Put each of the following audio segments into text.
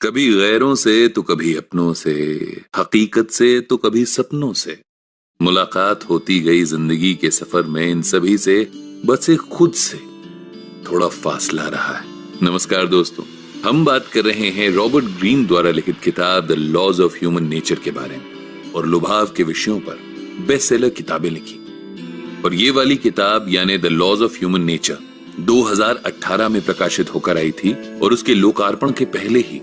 कभी गैरों से तो कभी अपनों से, हकीकत से तो कभी सपनों से। मुलाकात होती गई जिंदगी के सफर में इन सभी से, बस एक खुद से थोड़ा फासला रहा है। नमस्कार दोस्तों, हम बात कर रहे हैं रॉबर्ट ग्रीन द्वारा लिखित किताब the laws of human nature के बारे में और लुभाव के विषयों पर बेस्ट सेलर किताबें लिखी। और ये वाली किताब यानी the laws of human nature 2018 में प्रकाशित होकर आई थी और उसके लोकार्पण के पहले ही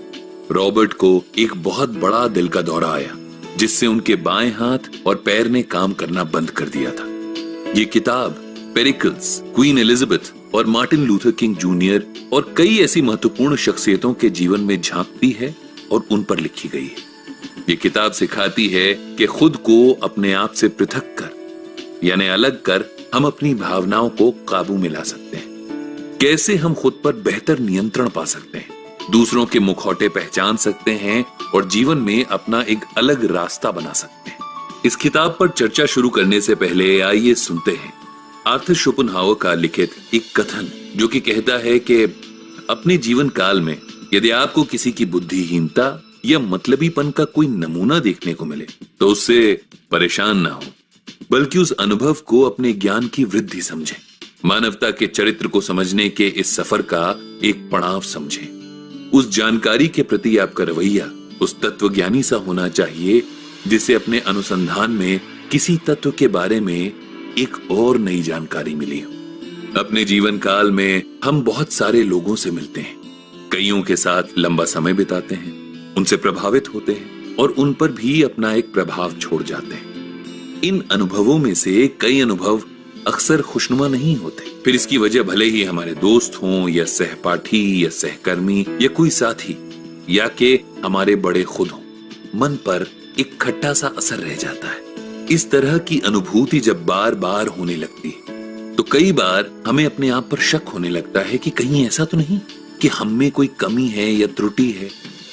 रॉबर्ट को एक बहुत बड़ा दिल का दौरा आया, जिससे उनके बाएं हाथ और पैर ने काम करना बंद कर दिया था। ये किताब पेरिकल्स, क्वीन एलिजाबेथ और मार्टिन लूथर किंग जूनियर और कई ऐसी महत्वपूर्ण शख्सियतों के जीवन में झांकती है और उन पर लिखी गई है। ये किताब सिखाती है कि खुद को अपने आप से पृथक कर यानी अलग कर हम अपनी भावनाओं को काबू में ला सकते हैं। कैसे हम खुद पर बेहतर नियंत्रण पा सकते हैं, दूसरों के मुखौटे पहचान सकते हैं और जीवन में अपना एक अलग रास्ता बना सकते हैं। इस किताब पर चर्चा शुरू करने से पहले आइए सुनते हैं आर्थर शोपेनहावर का लिखित एक कथन, जो कि कहता है कि अपने जीवन काल में यदि आपको किसी की बुद्धिहीनता या मतलबीपन का कोई नमूना देखने को मिले तो उससे परेशान ना हो, बल्कि उस अनुभव को अपने ज्ञान की वृद्धि समझें। मानवता के चरित्र को समझने के इस सफर का एक पड़ाव समझें। उस जानकारी के प्रति आपका रवैया उस तत्वज्ञानी सा होना चाहिए जिसे अपने अनुसंधान में किसी तत्व के बारे में एक और नई जानकारी मिली हो। अपने जीवन काल में हम बहुत सारे लोगों से मिलते हैं, कईयों के साथ लंबा समय बिताते हैं, उनसे प्रभावित होते हैं और उन पर भी अपना एक प्रभाव छोड़ जाते हैं। इन अनुभवों में से कई अनुभव अक्सर खुशनुमा नहीं होते। फिर इसकी वजह भले ही हमारे दोस्त हों या सहपाठी या सहकर्मी या कोई साथी या के हमारे बड़े खुद हों, मन पर एक खट्टा सा असर रह जाता है। इस तरह की अनुभूति जब बार बार होने लगती है तो कई बार हमें अपने आप पर शक होने लगता है कि कहीं ऐसा तो नहीं कि हम में कोई कमी है या त्रुटि है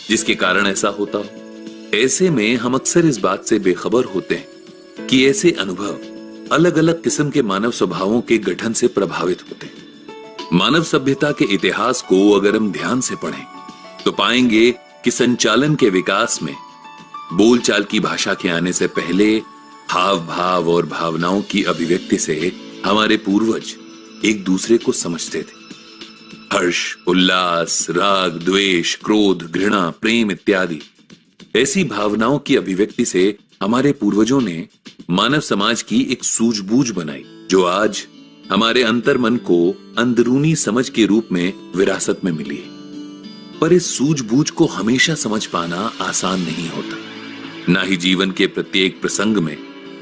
जिसके कारण ऐसा होता हो। ऐसे में हम अक्सर इस बात से बेखबर होते हैं कि ऐसे अनुभव अलग अलग किस्म के मानव स्वभावों के गठन से प्रभावित होते हैं। मानव सभ्यता के इतिहास को अगर हम ध्यान से पढ़ें तो पाएंगे कि संचालन के विकास में बोलचाल की भाषा के आने से पहले हाव भाव और भावनाओं की अभिव्यक्ति से हमारे पूर्वज एक दूसरे को समझते थे। हर्ष, उल्लास, राग, द्वेष, क्रोध, घृणा, प्रेम इत्यादि ऐसी भावनाओं की अभिव्यक्ति से हमारे पूर्वजों ने मानव समाज की एक सूझबूझ बनाई, जो आज हमारे अंतर्मन को अंदरूनी समझ के रूप में विरासत में मिली है। पर इस सूझबूझ को हमेशा समझ पाना आसान नहीं होता। ना ही जीवन के प्रत्येक प्रसंग में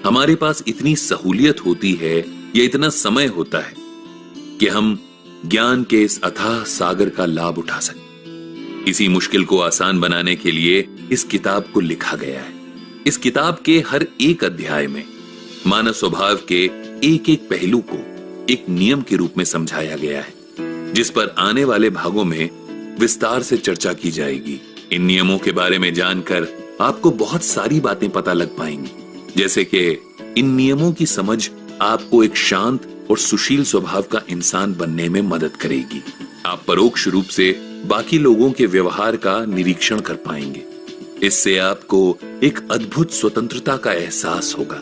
हमारे पास इतनी सहूलियत होती है या इतना समय होता है कि हम ज्ञान के इस अथाह सागर का लाभ उठा सकें। इसी मुश्किल को आसान बनाने के लिए इस किताब को लिखा गया है। इस किताब के हर एक अध्याय में मानव स्वभाव के एक एक पहलू को एक नियम के रूप में समझाया गया है, जिस पर आने वाले भागों में विस्तार से चर्चा की जाएगी। इन नियमों के बारे में जानकर आपको बहुत सारी बातें पता लग पाएंगी, जैसे कि इन नियमों की समझ आपको एक शांत और सुशील स्वभाव का इंसान बनने में मदद करेगी। आप परोक्ष रूप से बाकी लोगों के व्यवहार का निरीक्षण कर पाएंगे। इससे आपको एक अद्भुत स्वतंत्रता का एहसास होगा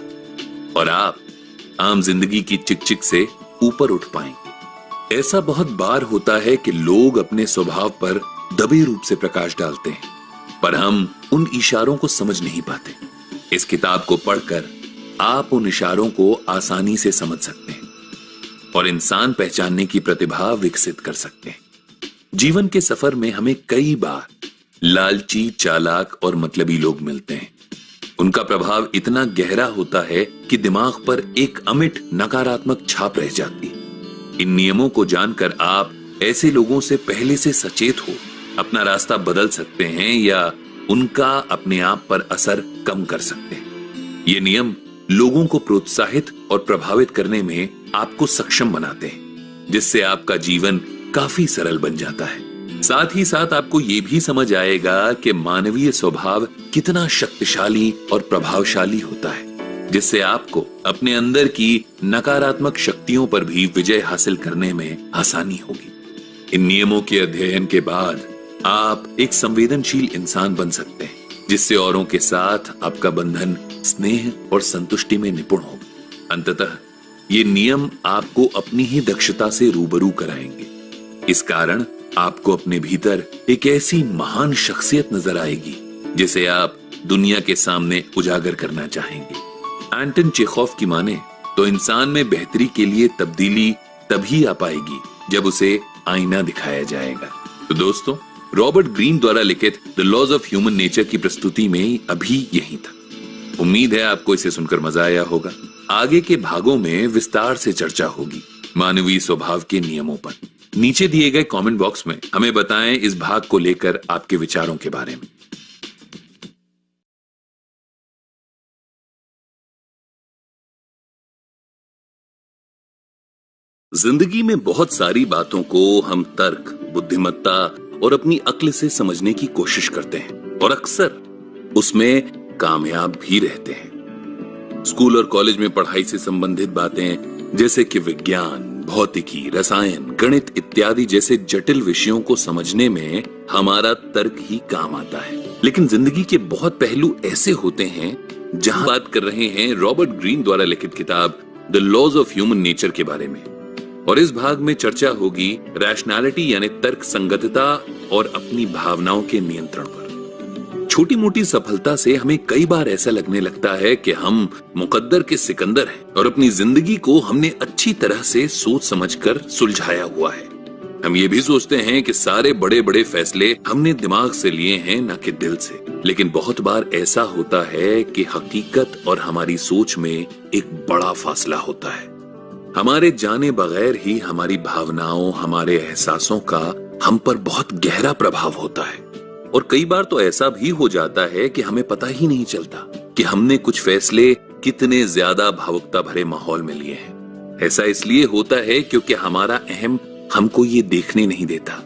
और आप आम जिंदगी की चिकचिक से ऊपर उठ पाएंगे। ऐसा बहुत बार होता है कि लोग अपने स्वभाव पर दबे रूप से प्रकाश डालते हैं, पर हम उन इशारों को समझ नहीं पाते। इस किताब को पढ़कर आप उन इशारों को आसानी से समझ सकते हैं और इंसान पहचानने की प्रतिभा विकसित कर सकते हैं। जीवन के सफर में हमें कई बार लालची, चालाक और मतलबी लोग मिलते हैं। उनका प्रभाव इतना गहरा होता है कि दिमाग पर एक अमिट नकारात्मक छाप रह जाती है। इन नियमों को जानकर आप ऐसे लोगों से पहले से सचेत हो अपना रास्ता बदल सकते हैं या उनका अपने आप पर असर कम कर सकते हैं। ये नियम लोगों को प्रोत्साहित और प्रभावित करने में आपको सक्षम बनाते हैं, जिससे आपका जीवन काफी सरल बन जाता है। साथ ही साथ आपको यह भी समझ आएगा कि मानवीय स्वभाव कितना शक्तिशाली और प्रभावशाली होता है, जिससे आपको अपने अंदर की नकारात्मक शक्तियों पर भी विजय हासिल करने में आसानी होगी। इन नियमों के अध्ययन के बाद आप एक संवेदनशील इंसान बन सकते हैं, जिससे औरों के साथ आपका बंधन स्नेह और संतुष्टि में निपुण हो। अंततः ये नियम आपको अपनी ही दक्षता से रूबरू कराएंगे। इस कारण आपको अपने भीतर एक ऐसी महान शख्सियत नजर आएगी जिसे आप दुनिया के सामने उजागर करना चाहेंगे। एंटन चेखोव की माने तो इंसान में बेहतरी के लिए तब्दीली तभी आ पाएगी जब उसे आईना दिखाया जाएगा। तो दोस्तों, रॉबर्ट ग्रीन द्वारा लिखित the laws of human nature की प्रस्तुति में अभी यहीं तक। उम्मीद है आपको इसे सुनकर मजा आया होगा। आगे के भागों में विस्तार से चर्चा होगी मानवीय स्वभाव के नियमों पर। नीचे दिए गए कमेंट बॉक्स में हमें बताएं इस भाग को लेकर आपके विचारों के बारे में। जिंदगी में बहुत सारी बातों को हम तर्क, बुद्धिमत्ता और अपनी अक्ल से समझने की कोशिश करते हैं और अक्सर उसमें कामयाब भी रहते हैं। स्कूल और कॉलेज में पढ़ाई से संबंधित बातें जैसे कि विज्ञान, भौतिकी, रसायन, गणित इत्यादि जैसे जटिल विषयों को समझने में हमारा तर्क ही काम आता है। लेकिन जिंदगी के बहुत पहलू ऐसे होते हैं जहां बात कर रहे हैं रॉबर्ट ग्रीन द्वारा लिखित किताब the laws of human nature के बारे में। और इस भाग में चर्चा होगी रैशनैलिटी यानी तर्क संगतता और अपनी भावनाओं के नियंत्रण पर। छोटी मोटी सफलता से हमें कई बार ऐसा लगने लगता है कि हम मुकद्दर के सिकंदर हैं और अपनी जिंदगी को हमने अच्छी तरह से सोच समझकर सुलझाया हुआ है। हम ये भी सोचते हैं कि सारे बड़े बड़े फैसले हमने दिमाग से लिए हैं, न कि दिल से। लेकिन बहुत बार ऐसा होता है कि हकीकत और हमारी सोच में एक बड़ा फासला होता है। हमारे जाने बगैर ही हमारी भावनाओं, हमारे एहसासों का हम पर बहुत गहरा प्रभाव होता है। और कई बार तो ऐसा भी हो जाता है कि हमें पता ही नहीं चलता कि हमने कुछ फैसले कितने ज्यादा भावुकता भरे माहौल में लिए हैं। ऐसा इसलिए होता है क्योंकि हमारा अहम हमको ये देखने नहीं देता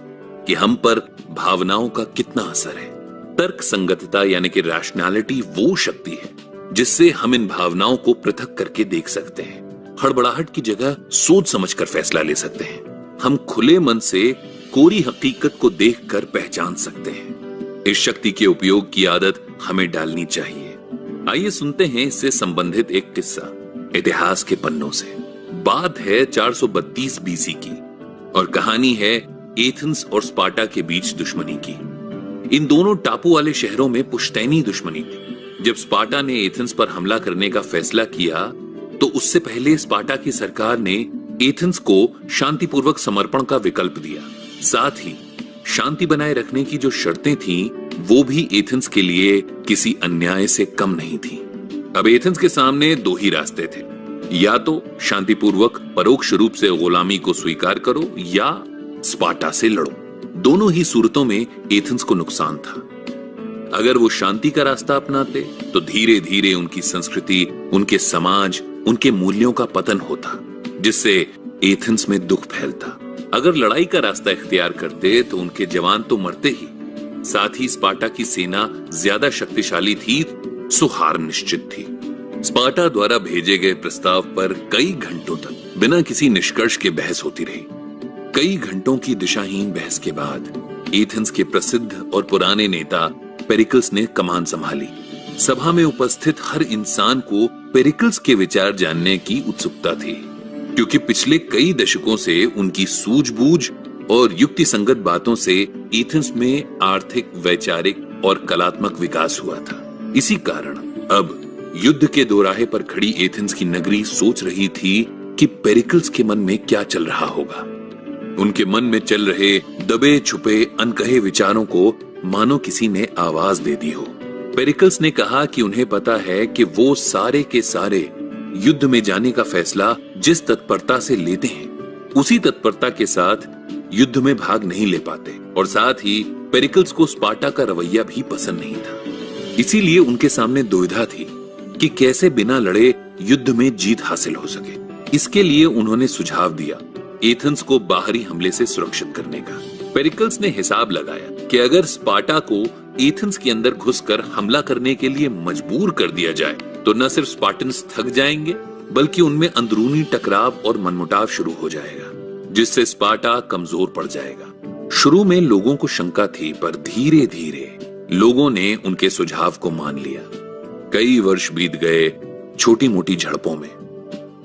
कि हम पर भावनाओं का कितना असर है। तर्क संगतता यानी कि रैशनैलिटी वो शक्ति है जिससे हम इन भावनाओं को पृथक करके देख सकते हैं। हड़बड़ाहट की जगह सोच समझकर फैसला ले सकते हैं। हम खुले मन से कोरी हकीकत को देखकर पहचान सकते हैं। इस शक्ति के उपयोग की आदत हमें डालनी चाहिए। आइए सुनते हैं इससे संबंधित एक किस्सा इतिहास के पन्नों से। बात है 432 बीसी की और कहानी है एथेंस और स्पार्टा के बीच दुश्मनी की। इन दोनों टापू वाले शहरों में पुश्तैनी दुश्मनी थी। जब स्पार्टा ने एथेंस पर हमला करने का फैसला किया तो उससे पहले स्पार्टा की सरकार ने एथेंस को शांतिपूर्वक समर्पण का विकल्प दिया। साथ ही शांति बनाए रखने की जो शर्तें थीं, वो भी एथेंस के लिए किसी अन्याय से कम नहीं थी। अब एथेंस के सामने दो ही रास्ते थे, या तो शांतिपूर्वक परोक्ष रूप से गुलामी को स्वीकार करो या स्पार्टा से लड़ो। दोनों ही सूरतों में एथेंस को नुकसान था। अगर वो शांति का रास्ता अपनाते तो धीरे धीरे उनकी संस्कृति, उनके समाज, उनके मूल्यों का पतन होता, जिससे एथेंस में दुख फैलता। अगर लड़ाई का रास्ता इख्तियार करते तो उनके जवान तो मरते ही, साथ ही स्पार्टा की सेना ज्यादा शक्तिशाली थी, सो हार निश्चित थी। स्पार्टा द्वारा भेजे गए प्रस्ताव पर कई घंटों तक बिना किसी निष्कर्ष के बहस होती रही। कई घंटों की दिशाहीन बहस के बाद एथेंस के प्रसिद्ध और पुराने नेता पेरिकल्स ने कमान संभाली। सभा में उपस्थित हर इंसान को पेरिकल्स के विचार जानने की उत्सुकता थी, क्योंकि पिछले कई दशकों से उनकी सूझबूझ और युक्ति संगत बातों से एथेंस में आर्थिक, वैचारिक और कलात्मक विकास हुआ था। इसी कारण अब युद्ध के दोराहे पर खड़ी एथेंस की नगरी सोच रही थी कि पेरिकल्स के मन में क्या चल रहा होगा। उनके मन में चल रहे दबे छुपे अनकहे विचारों को मानो किसी ने आवाज दे दी हो। पेरिकल्स ने कहा कि उन्हें पता है कि वो सारे के सारे युद्ध में जाने का फैसला जिस तत्परता से लेते हैं, उसी तत्परता के साथ युद्ध में भाग नहीं ले पाते। और साथ ही पेरिकल्स को स्पार्टा का रवैया भी पसंद नहीं था। इसीलिए उनके सामने दुविधा थी कि कैसे बिना लड़े युद्ध में जीत हासिल हो सके। इसके लिए उन्होंने सुझाव दिया एथेंस को बाहरी हमले से सुरक्षित करने का। पेरिकल्स ने हिसाब लगाया कि अगर स्पार्टा को एथेंस के अंदर घुसकर हमला करने के लिए मजबूर कर दिया जाए तो न सिर्फ स्पार्टन्स थक जाएंगे, बल्कि उनमें अंदरूनी टकराव और मनमुटाव शुरू हो जाएगा, जिससे स्पार्टा कमजोर पड़ जाएगा। शुरू में लोगों को शंका थी, पर धीरे धीरे लोगों ने उनके सुझाव को मान लिया। कई वर्ष बीत गए छोटी मोटी झड़पों में।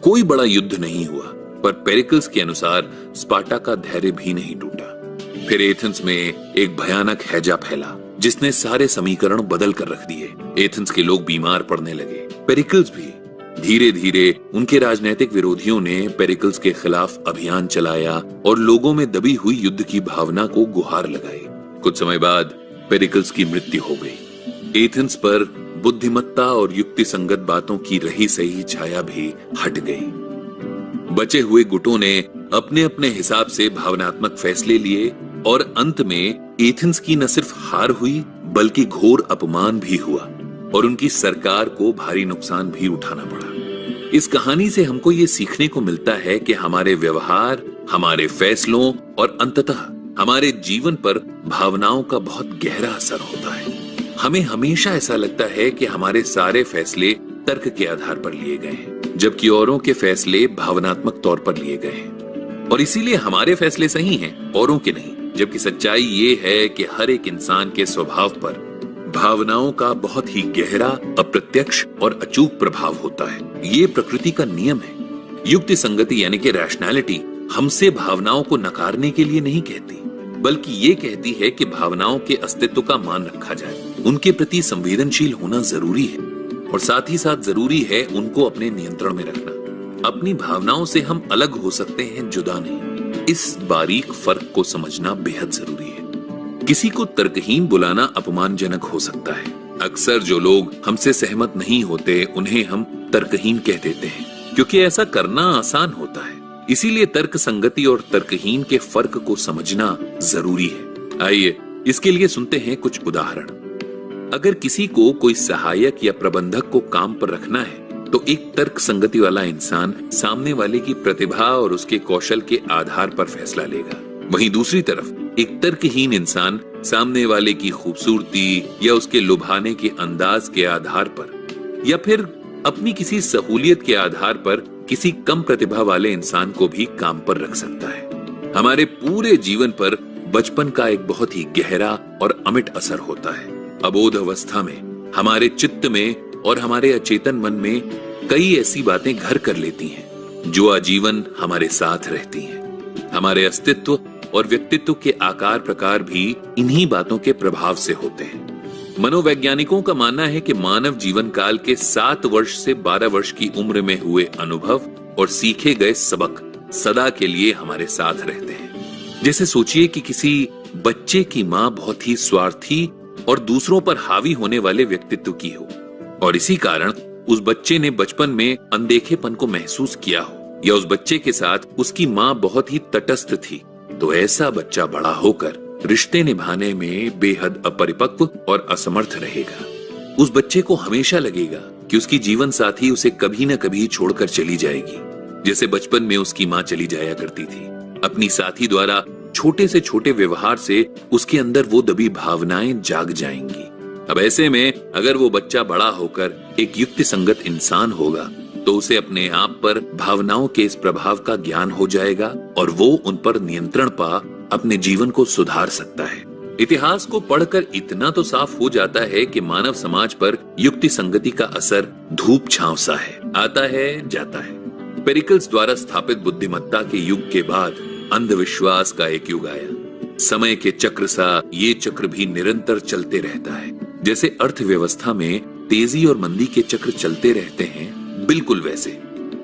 कोई बड़ा युद्ध नहीं हुआ, पर पेरिकल्स के अनुसार स्पार्टा का धैर्य भी नहीं टूटा। फिर एथेंस में एक भयानक हैजा फैला जिसने सारे समीकरण बदल कर रख दिए। एथेंस के लोग बीमार पड़ने लगे, पेरिकल्स भी। धीरे धीरे उनके राजनीतिक विरोधियों ने पेरिकल्स के खिलाफ अभियान चलाया और लोगों में दबी हुई युद्ध की भावना को गुहार लगाई। कुछ समय बाद पेरिकल्स की मृत्यु हो गई। एथेंस पर बुद्धिमत्ता और युक्ति संगत बातों की रही सही छाया भी हट गई। बचे हुए गुटों ने अपने अपने हिसाब से भावनात्मक फैसले लिए और अंत में एथेंस की न सिर्फ हार हुई बल्कि घोर अपमान भी हुआ और उनकी सरकार को भारी नुकसान भी उठाना पड़ा। इस कहानी से हमको ये सीखने को मिलता है कि हमारे व्यवहार, हमारे फैसलों और अंततः हमारे जीवन पर भावनाओं का बहुत गहरा असर होता है। हमें हमेशा ऐसा लगता है कि हमारे सारे फैसले तर्क के आधार पर लिए गए हैं, जबकि औरों के फैसले भावनात्मक तौर पर लिए गए हैं और इसीलिए हमारे फैसले सही हैं, औरों के नहीं। जबकि सच्चाई ये है कि हर एक इंसान के स्वभाव पर भावनाओं का बहुत ही गहरा, अप्रत्यक्ष और अचूक प्रभाव होता है। ये प्रकृति का नियम है। युक्ति संगति यानी कि रैशनैलिटी हमसे भावनाओं को नकारने के लिए नहीं कहती, बल्कि ये कहती है कि भावनाओं के अस्तित्व का मान रखा जाए, उनके प्रति संवेदनशील होना जरूरी है और साथ ही साथ जरूरी है उनको अपने नियंत्रण में रखना। अपनी भावनाओं से हम अलग हो सकते हैं, जुदा नहीं। इस बारीक फर्क को समझना बेहद जरूरी है। किसी को तर्कहीन बुलाना अपमानजनक हो सकता है। अक्सर जो लोग हमसे सहमत नहीं होते उन्हें हम तर्कहीन कह देते हैं, क्योंकि ऐसा करना आसान होता है। इसीलिए तर्क संगति और तर्कहीन के फर्क को समझना जरूरी है। आइए इसके लिए सुनते हैं कुछ उदाहरण। अगर किसी को कोई सहायक या प्रबंधक को काम पर रखना है तो एक तर्क संगति वाला इंसान सामने वाले की प्रतिभा और उसके कौशल के आधार पर फैसला लेगा। वहीं दूसरी तरफ एक तर्कहीन इंसान सामने वाले की खूबसूरती या उसके लुभाने के अंदाज के आधार पर या फिर अपनी किसी सहूलियत के आधार पर किसी कम प्रतिभा वाले इंसान को भी काम पर रख सकता है। हमारे पूरे जीवन पर बचपन का एक बहुत ही गहरा और अमिट असर होता है। अबोध अवस्था में हमारे चित्त में और हमारे अचेतन मन में कई ऐसी बातें घर कर लेती हैं जो आजीवन हमारे साथ रहती हैं। हमारे अस्तित्व और व्यक्तित्व के आकार प्रकार भी इन्हीं बातों के प्रभाव से होते हैं। मनोवैज्ञानिकों का मानना है कि मानव जीवन काल के 7 वर्ष से 12 वर्ष की उम्र में हुए अनुभव और सीखे गए सबक सदा के लिए हमारे साथ रहते हैं। जैसे सोचिए कि किसी बच्चे की माँ बहुत ही स्वार्थी और दूसरों पर हावी होने वाले व्यक्तित्व की हो और इसी कारण उस बच्चे ने बचपन में अनदेखेपन को महसूस किया हो, या उस बच्चे के साथ उसकी माँ बहुत ही तटस्थ थी, तो ऐसा बच्चा बड़ा होकर रिश्ते निभाने में बेहद अपरिपक्व और असमर्थ रहेगा। उस बच्चे को हमेशा लगेगा कि उसकी जीवन साथी उसे कभी न कभी छोड़कर चली जाएगी, जैसे बचपन में उसकी माँ चली जाया करती थी। अपनी साथी द्वारा छोटे से छोटे व्यवहार से उसके अंदर वो दबी भावनाएं जाग जाएंगी। अब ऐसे में अगर वो बच्चा बड़ा होकर एक युक्ति संगत इंसान होगा तो उसे अपने आप पर भावनाओं के इस प्रभाव का ज्ञान हो जाएगा और वो उन पर नियंत्रण पा अपने जीवन को सुधार सकता है। इतिहास को पढ़कर इतना तो साफ हो जाता है कि मानव समाज पर युक्ति संगति का असर धूप छांव सा है, आता है जाता है। पेरिकल्स द्वारा स्थापित बुद्धिमत्ता के युग के बाद अंधविश्वास का एक युग आया। समय के चक्र सा ये चक्र भी निरंतर चलते रहता है। जैसे अर्थव्यवस्था में तेजी और मंदी के चक्र चलते रहते हैं, बिल्कुल वैसे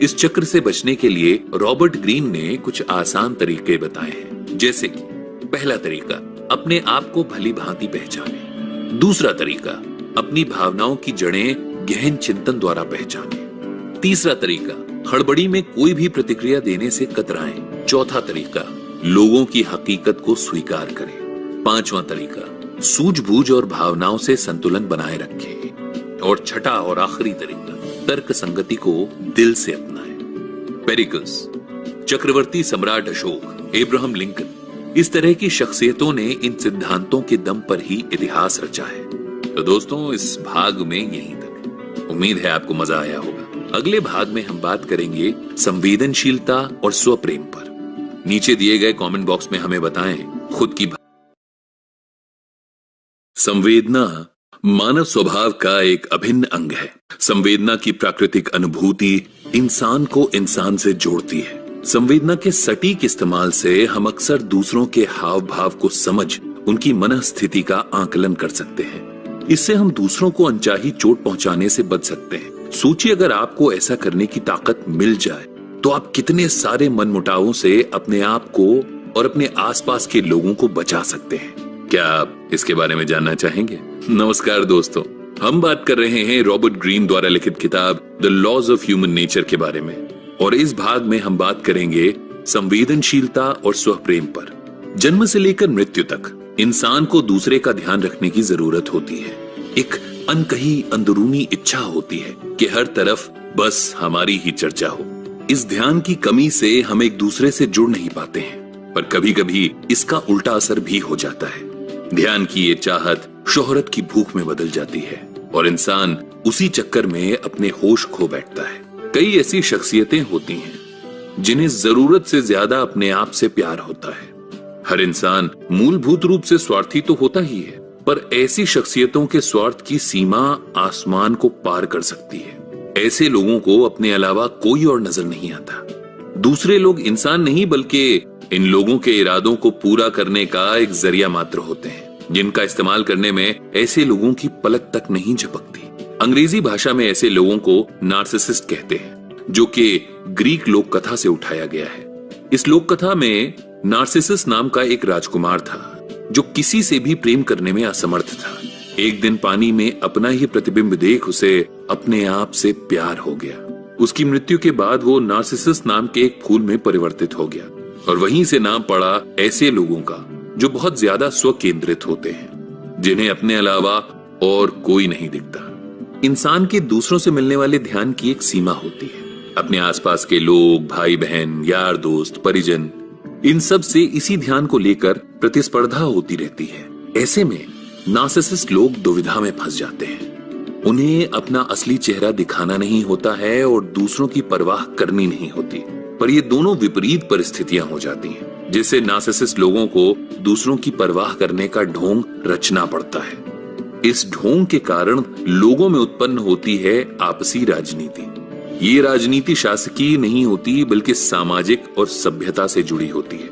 इस चक्र से बचने के लिए रॉबर्ट ग्रीन ने कुछ आसान तरीके बताए हैं। जैसे कि पहला तरीका, अपने आप को भली भांति पहचाने। दूसरा तरीका, अपनी भावनाओं की जड़ें गहन चिंतन द्वारा पहचाने। तीसरा तरीका, हड़बड़ी में कोई भी प्रतिक्रिया देने से कतराएं। चौथा तरीका, लोगों की हकीकत को स्वीकार करें। पांचवा तरीका, सूझबूझ और भावनाओं से संतुलन बनाए रखें। और छठा और आखिरी तरीका, तर्क संगति को दिल से अपनाएं। पेरिकल्स, चक्रवर्ती सम्राट अशोक, एब्राहम लिंकन, इस तरह की शख्सियतों ने इन सिद्धांतों के दम पर ही इतिहास रचा है। तो दोस्तों, इस भाग में यहीं तक। उम्मीद है आपको मजा आया होगा। अगले भाग में हम बात करेंगे संवेदनशीलता और स्वप्रेम पर। नीचे दिए गए कमेंट बॉक्स में हमें बताएं खुद की। संवेदना मानव स्वभाव का एक अभिन्न अंग है। संवेदना की प्राकृतिक अनुभूति इंसान को इंसान से जोड़ती है। संवेदना के सटीक इस्तेमाल से हम अक्सर दूसरों के हाव भाव को समझ उनकी मनःस्थिति का आकलन कर सकते हैं। इससे हम दूसरों को अनचाही चोट पहुंचाने से बच सकते हैं। सोचिए, अगर आपको ऐसा करने की ताकत मिल जाए तो आप कितने सारे मनमुटावों से अपने आप को और अपने आसपास के लोगों को बचा सकते हैं। क्या आप इसके बारे में जानना चाहेंगे? नमस्कार दोस्तों, हम बात कर रहे हैं रॉबर्ट ग्रीन द्वारा लिखित किताब the laws of human nature के बारे में, और इस भाग में हम बात करेंगे संवेदनशीलता और स्वप्रेम पर। जन्म से लेकर मृत्यु तक इंसान को दूसरे का ध्यान रखने की जरूरत होती है। एक अनकही अंदरूनी इच्छा होती है कि हर तरफ बस हमारी ही चर्चा हो। इस ध्यान की कमी से हम एक दूसरे से जुड़ नहीं पाते हैं, पर कभी कभी इसका उल्टा असर भी हो जाता है। ध्यान की ये चाहत शोहरत की भूख में बदल जाती है और इंसान उसी चक्कर में अपने होश खो बैठता है। कई ऐसी शख्सियतें होती हैं जिन्हें जरूरत से ज्यादा अपने आप से प्यार होता है। हर इंसान मूलभूत रूप से स्वार्थी तो होता ही है, पर ऐसी शख्सियतों के स्वार्थ की सीमा आसमान को पार कर सकती है। ऐसे लोगों को अपने अलावा कोई और नजर नहीं आता। दूसरे लोग इंसान नहीं बल्कि इन लोगों के इरादों को पूरा करने का एक जरिया मात्र होते हैं, जिनका इस्तेमाल करने में ऐसे लोगों की पलक तक नहीं झपकती। अंग्रेजी भाषा में ऐसे लोगों को नार्सिसिस्ट कहते हैं, जो कि ग्रीक लोक कथा से उठाया गया है। इस लोक कथा में नार्सिसस नाम का एक राजकुमार था जो किसी से भी प्रेम करने में असमर्थ था। एक दिन पानी में अपना ही प्रतिबिंब देख उसे अपने आप से प्यार हो गया। उसकी मृत्यु के बाद वो नार्सिसस नाम के एक फूल में परिवर्तित हो गया और वहीं से नाम पड़ा ऐसे लोगों का जो बहुत ज्यादा स्व केंद्रित होते हैं, जिन्हें अपने अलावा और कोई नहीं दिखता। इंसान के दूसरों से मिलने वाले ध्यान की एक सीमा होती है। अपने आसपास के लोग, भाई बहन, यार दोस्त, परिजन, इन सब से इसी ध्यान को लेकर प्रतिस्पर्धा होती रहती है। ऐसे में नार्सिसिस्ट लोग दुविधा में फंस जाते हैं। उन्हें अपना असली चेहरा दिखाना नहीं होता है और दूसरों की परवाह करनी नहीं होती, पर ये दोनों विपरीत परिस्थितियां हो जाती हैं, जिससे नार्सिसिस्ट लोगों को दूसरों की परवाह करने का ढोंग रचना पड़ता है। इस ढोंग के कारण लोगों में उत्पन्न होती है आपसी राजनीति। ये राजनीति शासकीय नहीं होती बल्कि सामाजिक और सभ्यता से जुड़ी होती है,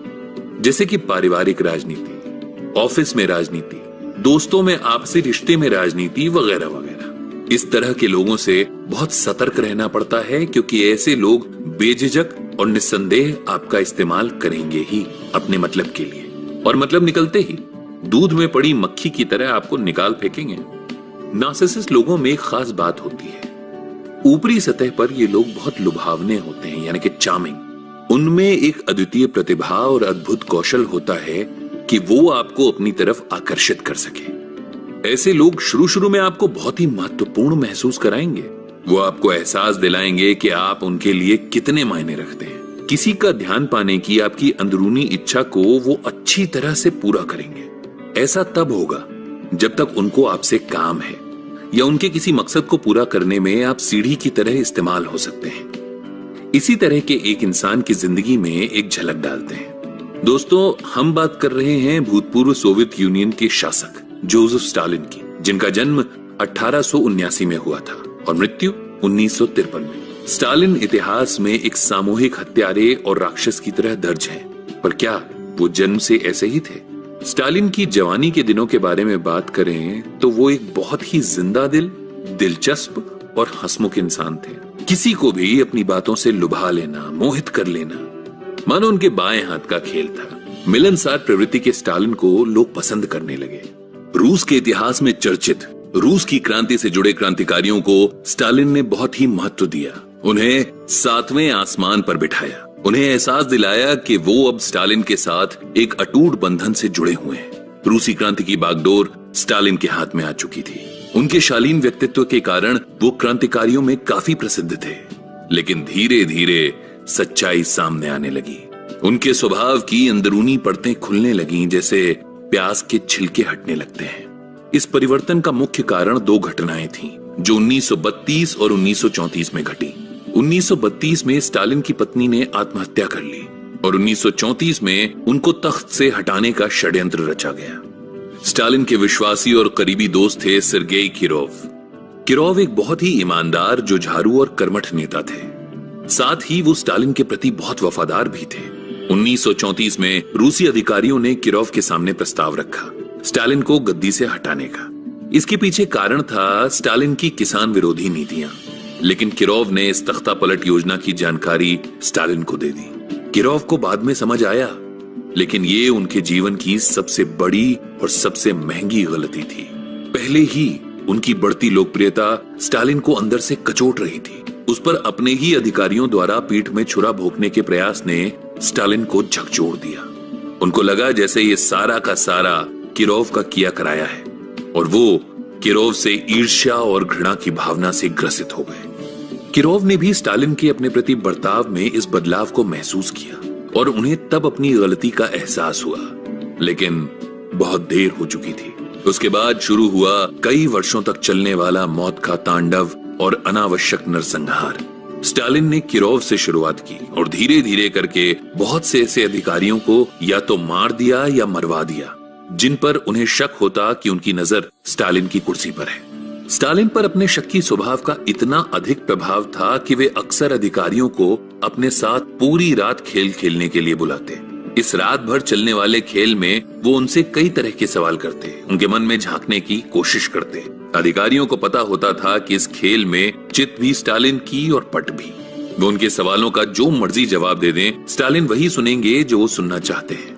जैसे कि पारिवारिक राजनीति, ऑफिस में राजनीति, दोस्तों में आपसी रिश्ते में राजनीति वगैरह वगैरह। इस तरह के लोगों से बहुत सतर्क रहना पड़ता है, क्योंकि ऐसे लोग बेझिझक और निस्संदेह आपका इस्तेमाल करेंगे ही अपने मतलब के लिए, और मतलब निकलते ही दूध में पड़ी मक्खी की तरह आपको निकाल फेंकेंगे। नार्सिसिस्ट लोगों में एक खास बात होती है। ऊपरी सतह पर ये लोग बहुत लुभावने होते हैं, यानी कि चार्मिंग। उनमें एक अद्वितीय प्रतिभा और अद्भुत कौशल होता है कि वो आपको अपनी तरफ आकर्षित कर सके। ऐसे लोग शुरू में आपको बहुत ही महत्वपूर्ण महसूस कराएंगे। वो आपको एहसास दिलाएंगे कि आप उनके लिए कितने मायने रखते हैं। किसी का ध्यान पाने की आपकी अंदरूनी इच्छा को वो अच्छी तरह से पूरा करेंगे। ऐसा तब होगा जब तक उनको आपसे काम है, या उनके किसी मकसद को पूरा करने में आप सीढ़ी की तरह इस्तेमाल हो सकते हैं। इसी तरह के एक इंसान की जिंदगी में एक झलक डालते हैं। दोस्तों, हम बात कर रहे हैं भूतपूर्व सोवियत यूनियन के शासक जोसेफ स्टालिन की, जिनका जन्म 1879 में हुआ था और मृत्यु 1953 में। स्टालिन इतिहास में एक सामूहिक हत्यारे और राक्षस की तरह दर्ज हैं, पर क्या वो जन्म से ऐसे ही थे? स्टालिन की जवानी के दिनों के बारे में बात करें तो वो एक बहुत ही जिंदा दिल, दिलचस्प और हंसमुख इंसान थे। किसी को भी अपनी बातों से लुभा लेना, मोहित कर लेना, मानो उनके बाएं हाथ का खेल था। मिलनसार प्रवृत्ति के स्टालिन को लोग पसंद करने लगे। रूस के इतिहास में चर्चित रूस की क्रांति से जुड़े क्रांतिकारियों को स्टालिन ने बहुत ही महत्व दिया। उन्हें 7वें आसमान पर बिठाया। उन्हें एहसास दिलाया कि वो अब स्टालिन के साथ एक अटूट बंधन से जुड़े हुए हैं। रूसी क्रांति की बागडोर स्टालिन के हाथ में आ चुकी थी। उनके शालीन व्यक्तित्व के कारण वो क्रांतिकारियों में काफी प्रसिद्ध थे, लेकिन धीरे धीरे सच्चाई सामने आने लगी। उनके स्वभाव की अंदरूनी परतें खुलने लगीं, जैसे प्याज के छिलके हटने लगते हैं। इस परिवर्तन का मुख्य कारण 2 घटनाएं थीं, जो 1932 और 1934 में घटी। 1932 में स्टालिन की पत्नी ने आत्महत्या कर ली। और 1934 में उनको तख्त से हटाने का षड्यंत्र रचा गया। स्टालिन के विश्वासी और करीबी दोस्त थे सेर्गेई किरोव। किरोव एक बहुत ही ईमानदार, जुझारू और कर्मठ नेता थे। साथ ही वो स्टालिन के प्रति बहुत वफादार भी थे। 1934 में रूसी अधिकारियों ने किरोव के सामने प्रस्ताव रखा स्टालिन को गद्दी से हटाने का। इसके पीछे कारण था स्टालिन की किसान विरोधी नीतियां। लेकिन किरोव ने इस तख्ता पलट योजना की जानकारी स्टालिन को दे दी। किरोव को बाद में समझ आया, लेकिन ये उनके जीवन की सबसे बड़ी और सबसे महंगी गलती थी। पहले ही उनकी बढ़ती लोकप्रियता स्टालिन को अंदर से कचोट रही थी। उस पर अपने ही अधिकारियों द्वारा पीठ में छुरा भोंकने के प्रयास ने स्टालिन को झकझोर दिया। उनको लगा जैसे ये सारा का सारा किरोव का किया कराया है, और वो किरोव से ईर्ष्या और घृणा की भावना से ग्रसित हो गए। किरोव ने भी स्टालिन के अपने प्रति बर्ताव में इस बदलाव को महसूस किया और उन्हें तब अपनी गलती का एहसास हुआ, लेकिन बहुत देर हो चुकी थी। उसके बाद शुरू हुआ कई वर्षों तक चलने वाला मौत का तांडव और अनावश्यक नरसंहार। स्टालिन ने किरोव से शुरुआत की और धीरे धीरे करके बहुत से ऐसे अधिकारियों को या तो मार दिया या मरवा दिया जिन पर उन्हें शक होता कि उनकी नजर स्टालिन की कुर्सी पर है। स्टालिन पर अपने शक्की स्वभाव का इतना अधिक प्रभाव था कि वे अक्सर अधिकारियों को अपने साथ पूरी रात खेल खेलने के लिए बुलाते। इस रात भर चलने वाले खेल में वो उनसे कई तरह के सवाल करते, उनके मन में झांकने की कोशिश करते। अधिकारियों को पता होता था कि इस खेल में चित भी स्टालिन की और पट भी। वो उनके सवालों का जो मर्जी जवाब दे दें, स्टालिन वही सुनेंगे जो वो सुनना चाहते हैं।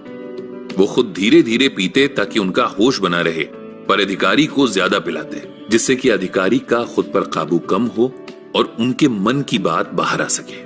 वो खुद धीरे धीरे पीते ताकि उनका होश बना रहे, पर अधिकारी को ज्यादा पिलाते, जिससे कि अधिकारी का खुद पर काबू कम हो और उनके मन की बात बाहर आ सके।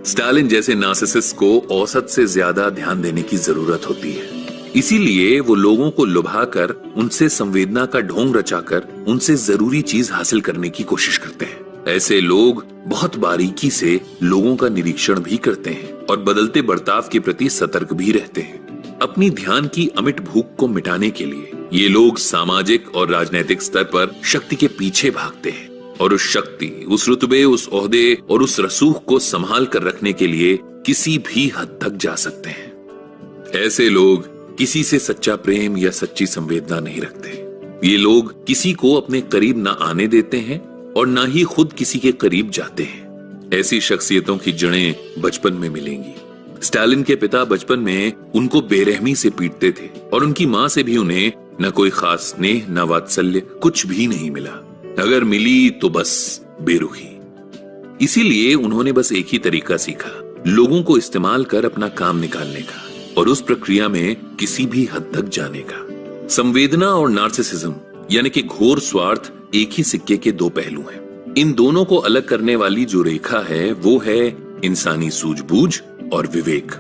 स्टालिन जैसे नार्सिसिस्ट को औसत से ज्यादा ध्यान देने की जरूरत होती है, इसीलिए वो लोगों को लुभाकर, उनसे संवेदना का ढोंग रचाकर उनसे जरूरी चीज हासिल करने की कोशिश करते हैं। ऐसे लोग बहुत बारीकी से लोगों का निरीक्षण भी करते हैं और बदलते बर्ताव के प्रति सतर्क भी रहते हैं। अपनी ध्यान की अमिट भूख को मिटाने के लिए ये लोग सामाजिक और राजनीतिक स्तर पर शक्ति के पीछे भागते हैं और उस शक्ति, उस रुतबे, उस ओहदे और उस रसूख को संभाल कर रखने के लिए किसी भी हद तक जा सकते हैं। ऐसे लोग किसी से सच्चा प्रेम या सच्ची संवेदना नहीं रखते। ये लोग किसी को अपने करीब ना आने देते हैं और ना ही खुद किसी के करीब जाते हैं। ऐसी शख्सियतों की जड़ें बचपन में मिलेंगी। स्टालिन के पिता बचपन में उनको बेरहमी से पीटते थे और उनकी मां से भी उन्हें न कोई खास स्नेह, न वात्सल्य, कुछ भी नहीं मिला। अगर मिली तो बस बेरुखी। इसीलिए उन्होंने बस एक ही तरीका सीखा, लोगों को इस्तेमाल कर अपना काम निकालने का और उस प्रक्रिया में किसी भी हद तक जाने का। संवेदना और नार्सिसिज्म यानी कि घोर स्वार्थ एक ही सिक्के के दो पहलू हैं। इन दोनों को अलग करने वाली जो रेखा है वो है इंसानी सूझबूझ और विवेक।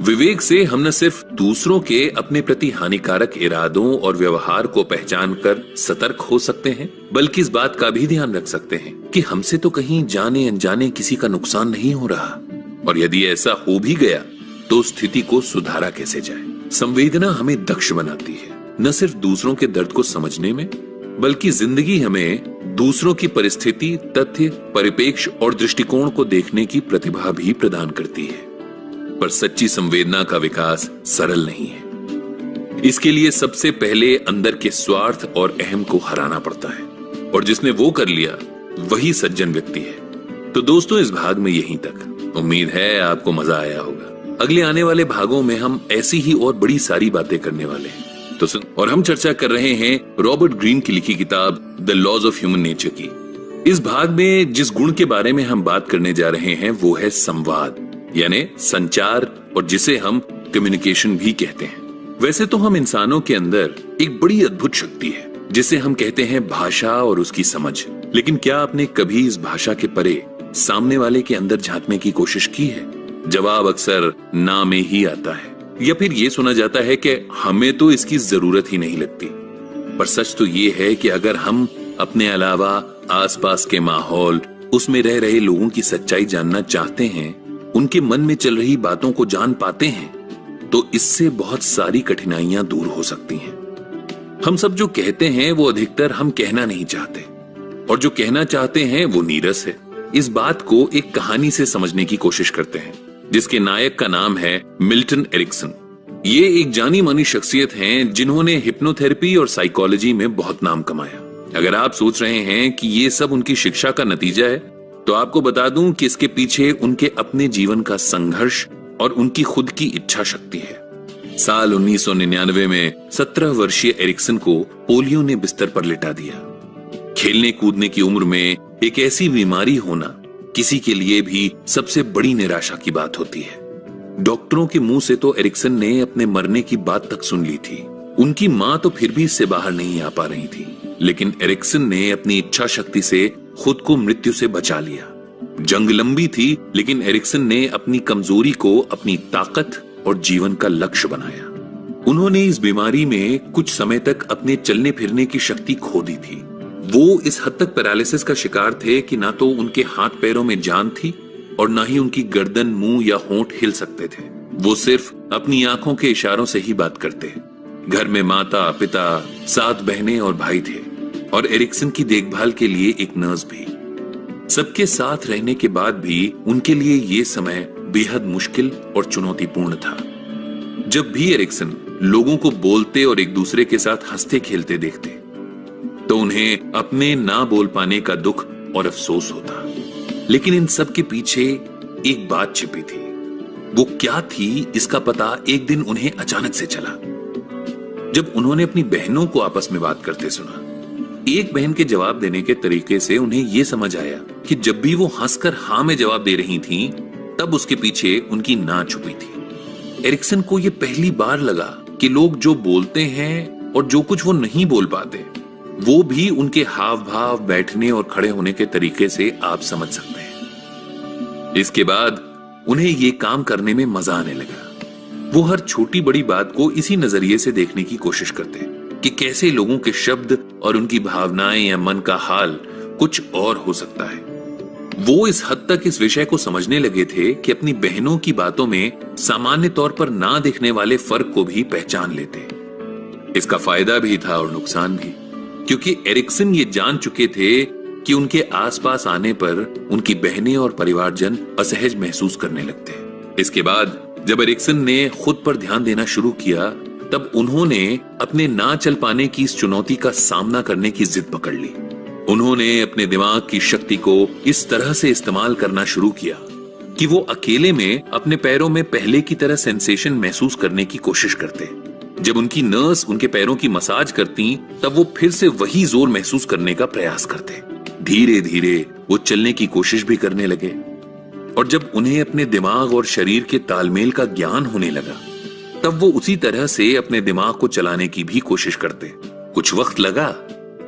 विवेक से हम न सिर्फ दूसरों के अपने प्रति हानिकारक इरादों और व्यवहार को पहचान कर सतर्क हो सकते हैं, बल्कि इस बात का भी ध्यान रख सकते हैं कि हमसे तो कहीं जाने अनजाने किसी का नुकसान नहीं हो रहा, और यदि ऐसा हो भी गया तो स्थिति को सुधारा कैसे जाए। संवेदना हमें दक्ष बनाती है, न सिर्फ दूसरों के दर्द को समझने में, बल्कि जिंदगी हमें दूसरों की परिस्थिति, तथ्य, परिपेक्ष और दृष्टिकोण को देखने की प्रतिभा भी प्रदान करती है। पर सच्ची संवेदना का विकास सरल नहीं है। इसके लिए सबसे पहले अंदर के स्वार्थ और अहम को हराना पड़ता है, और जिसने वो कर लिया वही सज्जन व्यक्ति है। तो दोस्तों, इस भाग में यहीं तक। उम्मीद है आपको मजा आया होगा। अगले आने वाले भागों में हम ऐसी ही और बड़ी सारी बातें करने वाले हैं। तो सुन, और हम चर्चा कर रहे हैं रॉबर्ट ग्रीन की लिखी किताब the laws of human nature की। इस भाग में जिस गुण के बारे में हम बात करने जा रहे हैं वो है संवाद, यानी संचार, और जिसे हम कम्युनिकेशन भी कहते हैं। वैसे तो हम इंसानों के अंदर एक बड़ी अद्भुत शक्ति है जिसे हम कहते हैं भाषा और उसकी समझ। लेकिन क्या आपने कभी इस भाषा के परे सामने वाले के अंदर झांकने की कोशिश की है? जवाब अक्सर ना में ही आता है, या फिर ये सुना जाता है कि हमें तो इसकी जरूरत ही नहीं लगती। पर सच तो ये है कि अगर हम अपने अलावा आसपास के माहौल, उसमें रह रहे लोगों की सच्चाई जानना चाहते हैं, उनके मन में चल रही बातों को जान पाते हैं, तो इससे बहुत सारी कठिनाइयां दूर हो सकती हैं। हम सब जो कहते हैं वो अधिकतर हम कहना नहीं चाहते, और जो कहना चाहते हैं वो नीरस है। इस बात को एक कहानी से समझने की कोशिश करते हैं। जिसके नायक का नाम है मिल्टन एरिक्सन। ये एक जानी मानी शख्सियत हैं जिन्होंने हिप्नोथेरेपी और साइकोलॉजी में बहुत नाम कमाया। अगर आप सोच रहे हैं कि ये सब उनकी शिक्षा का नतीजा है, तो आपको बता दूं कि इसके पीछे उनके अपने जीवन का संघर्ष और उनकी खुद की इच्छा शक्ति है। साल 1999 में 17 वर्षीय एरिक्सन को पोलियो ने बिस्तर पर लिटा दिया। खेलने कूदने की उम्र में एक ऐसी बीमारी होना किसी के लिए भी सबसे बड़ी निराशा की बात होती है। डॉक्टरों के मुंह से तो एरिक्सन ने अपने मरने की बात तक सुन ली थी। उनकी मां तो फिर भी इससे बाहर नहीं आ पा रही थी, लेकिन एरिक्सन ने अपनी इच्छा शक्ति से खुद को मृत्यु से बचा लिया। जंग लंबी थी, लेकिन एरिक्सन ने अपनी कमजोरी को अपनी ताकत और जीवन का लक्ष्य बनाया। उन्होंने इस बीमारी में कुछ समय तक अपने चलने फिरने की शक्ति खो दी थी। वो इस हद तक पैरालिसिस का शिकार थे कि ना तो उनके हाथ पैरों में जान थी और ना ही उनकी गर्दन, मुंह या होंठ हिल सकते थे। वो सिर्फ अपनी आंखों के इशारों से ही बात करते। घर में माता, पिता, 7 बहनें और भाई थे और एरिक्सन की देखभाल के लिए एक नर्स भी। सबके साथ रहने के बाद भी उनके लिए ये समय बेहद मुश्किल और चुनौतीपूर्ण था। जब भी एरिक्सन लोगों को बोलते और एक दूसरे के साथ हंसते खेलते देखते, तो उन्हें अपने ना बोल पाने का दुख और अफसोस होता। लेकिन इन सब के पीछे एक बात छिपी थी। वो क्या थी, इसका पता एक दिन उन्हें अचानक से चला। जब उन्होंने अपनी बहनों को आपस में बात करते सुना, एक बहन के जवाब देने के तरीके से उन्हें यह समझ आया कि जब भी वो हंसकर हां में जवाब दे रही थीं, तब उसके पीछे उनकी ना छुपी थी। एरिक्सन को यह पहली बार लगा कि लोग जो बोलते हैं और जो कुछ वो नहीं बोल पाते, वो भी उनके हाव भाव, बैठने और खड़े होने के तरीके से आप समझ सकते हैं। इसके बाद उन्हें ये काम करने में मजा आने लगा। वो हर छोटी बड़ी बात को इसी नजरिए से देखने की कोशिश करते कि कैसे लोगों के शब्द और उनकी भावनाएं या मन का हाल कुछ और हो सकता है। वो इस हद तक इस विषय को समझने लगे थे कि अपनी बहनों की बातों में सामान्य तौर पर ना दिखने वाले फर्क को भी पहचान लेते। इसका फायदा भी था और नुकसान भी, क्योंकि एरिक्सन ये जान चुके थे कि उनके आसपास आने पर उनकी बहनें और परिवारजन असहज महसूस करने लगते। इसके बाद जब एरिक्सन ने खुद पर ध्यान देना शुरू किया, तब उन्होंने अपने ना चल पाने की इस चुनौती का सामना करने की जिद पकड़ ली। उन्होंने अपने दिमाग की शक्ति को इस तरह से इस्तेमाल करना शुरू किया कि वो अकेले में अपने पैरों में पहले की तरह सेंसेशन महसूस करने की कोशिश करते। जब उनकी नर्स उनके पैरों की मसाज करती, तब वो फिर से वही जोर महसूस करने का प्रयास करते। धीरे धीरे वो चलने की कोशिश भी करने लगे, और जब उन्हें अपने दिमाग और शरीर के तालमेल का ज्ञान होने लगा, तब वो उसी तरह से अपने दिमाग को चलाने की भी कोशिश करते। कुछ वक्त लगा,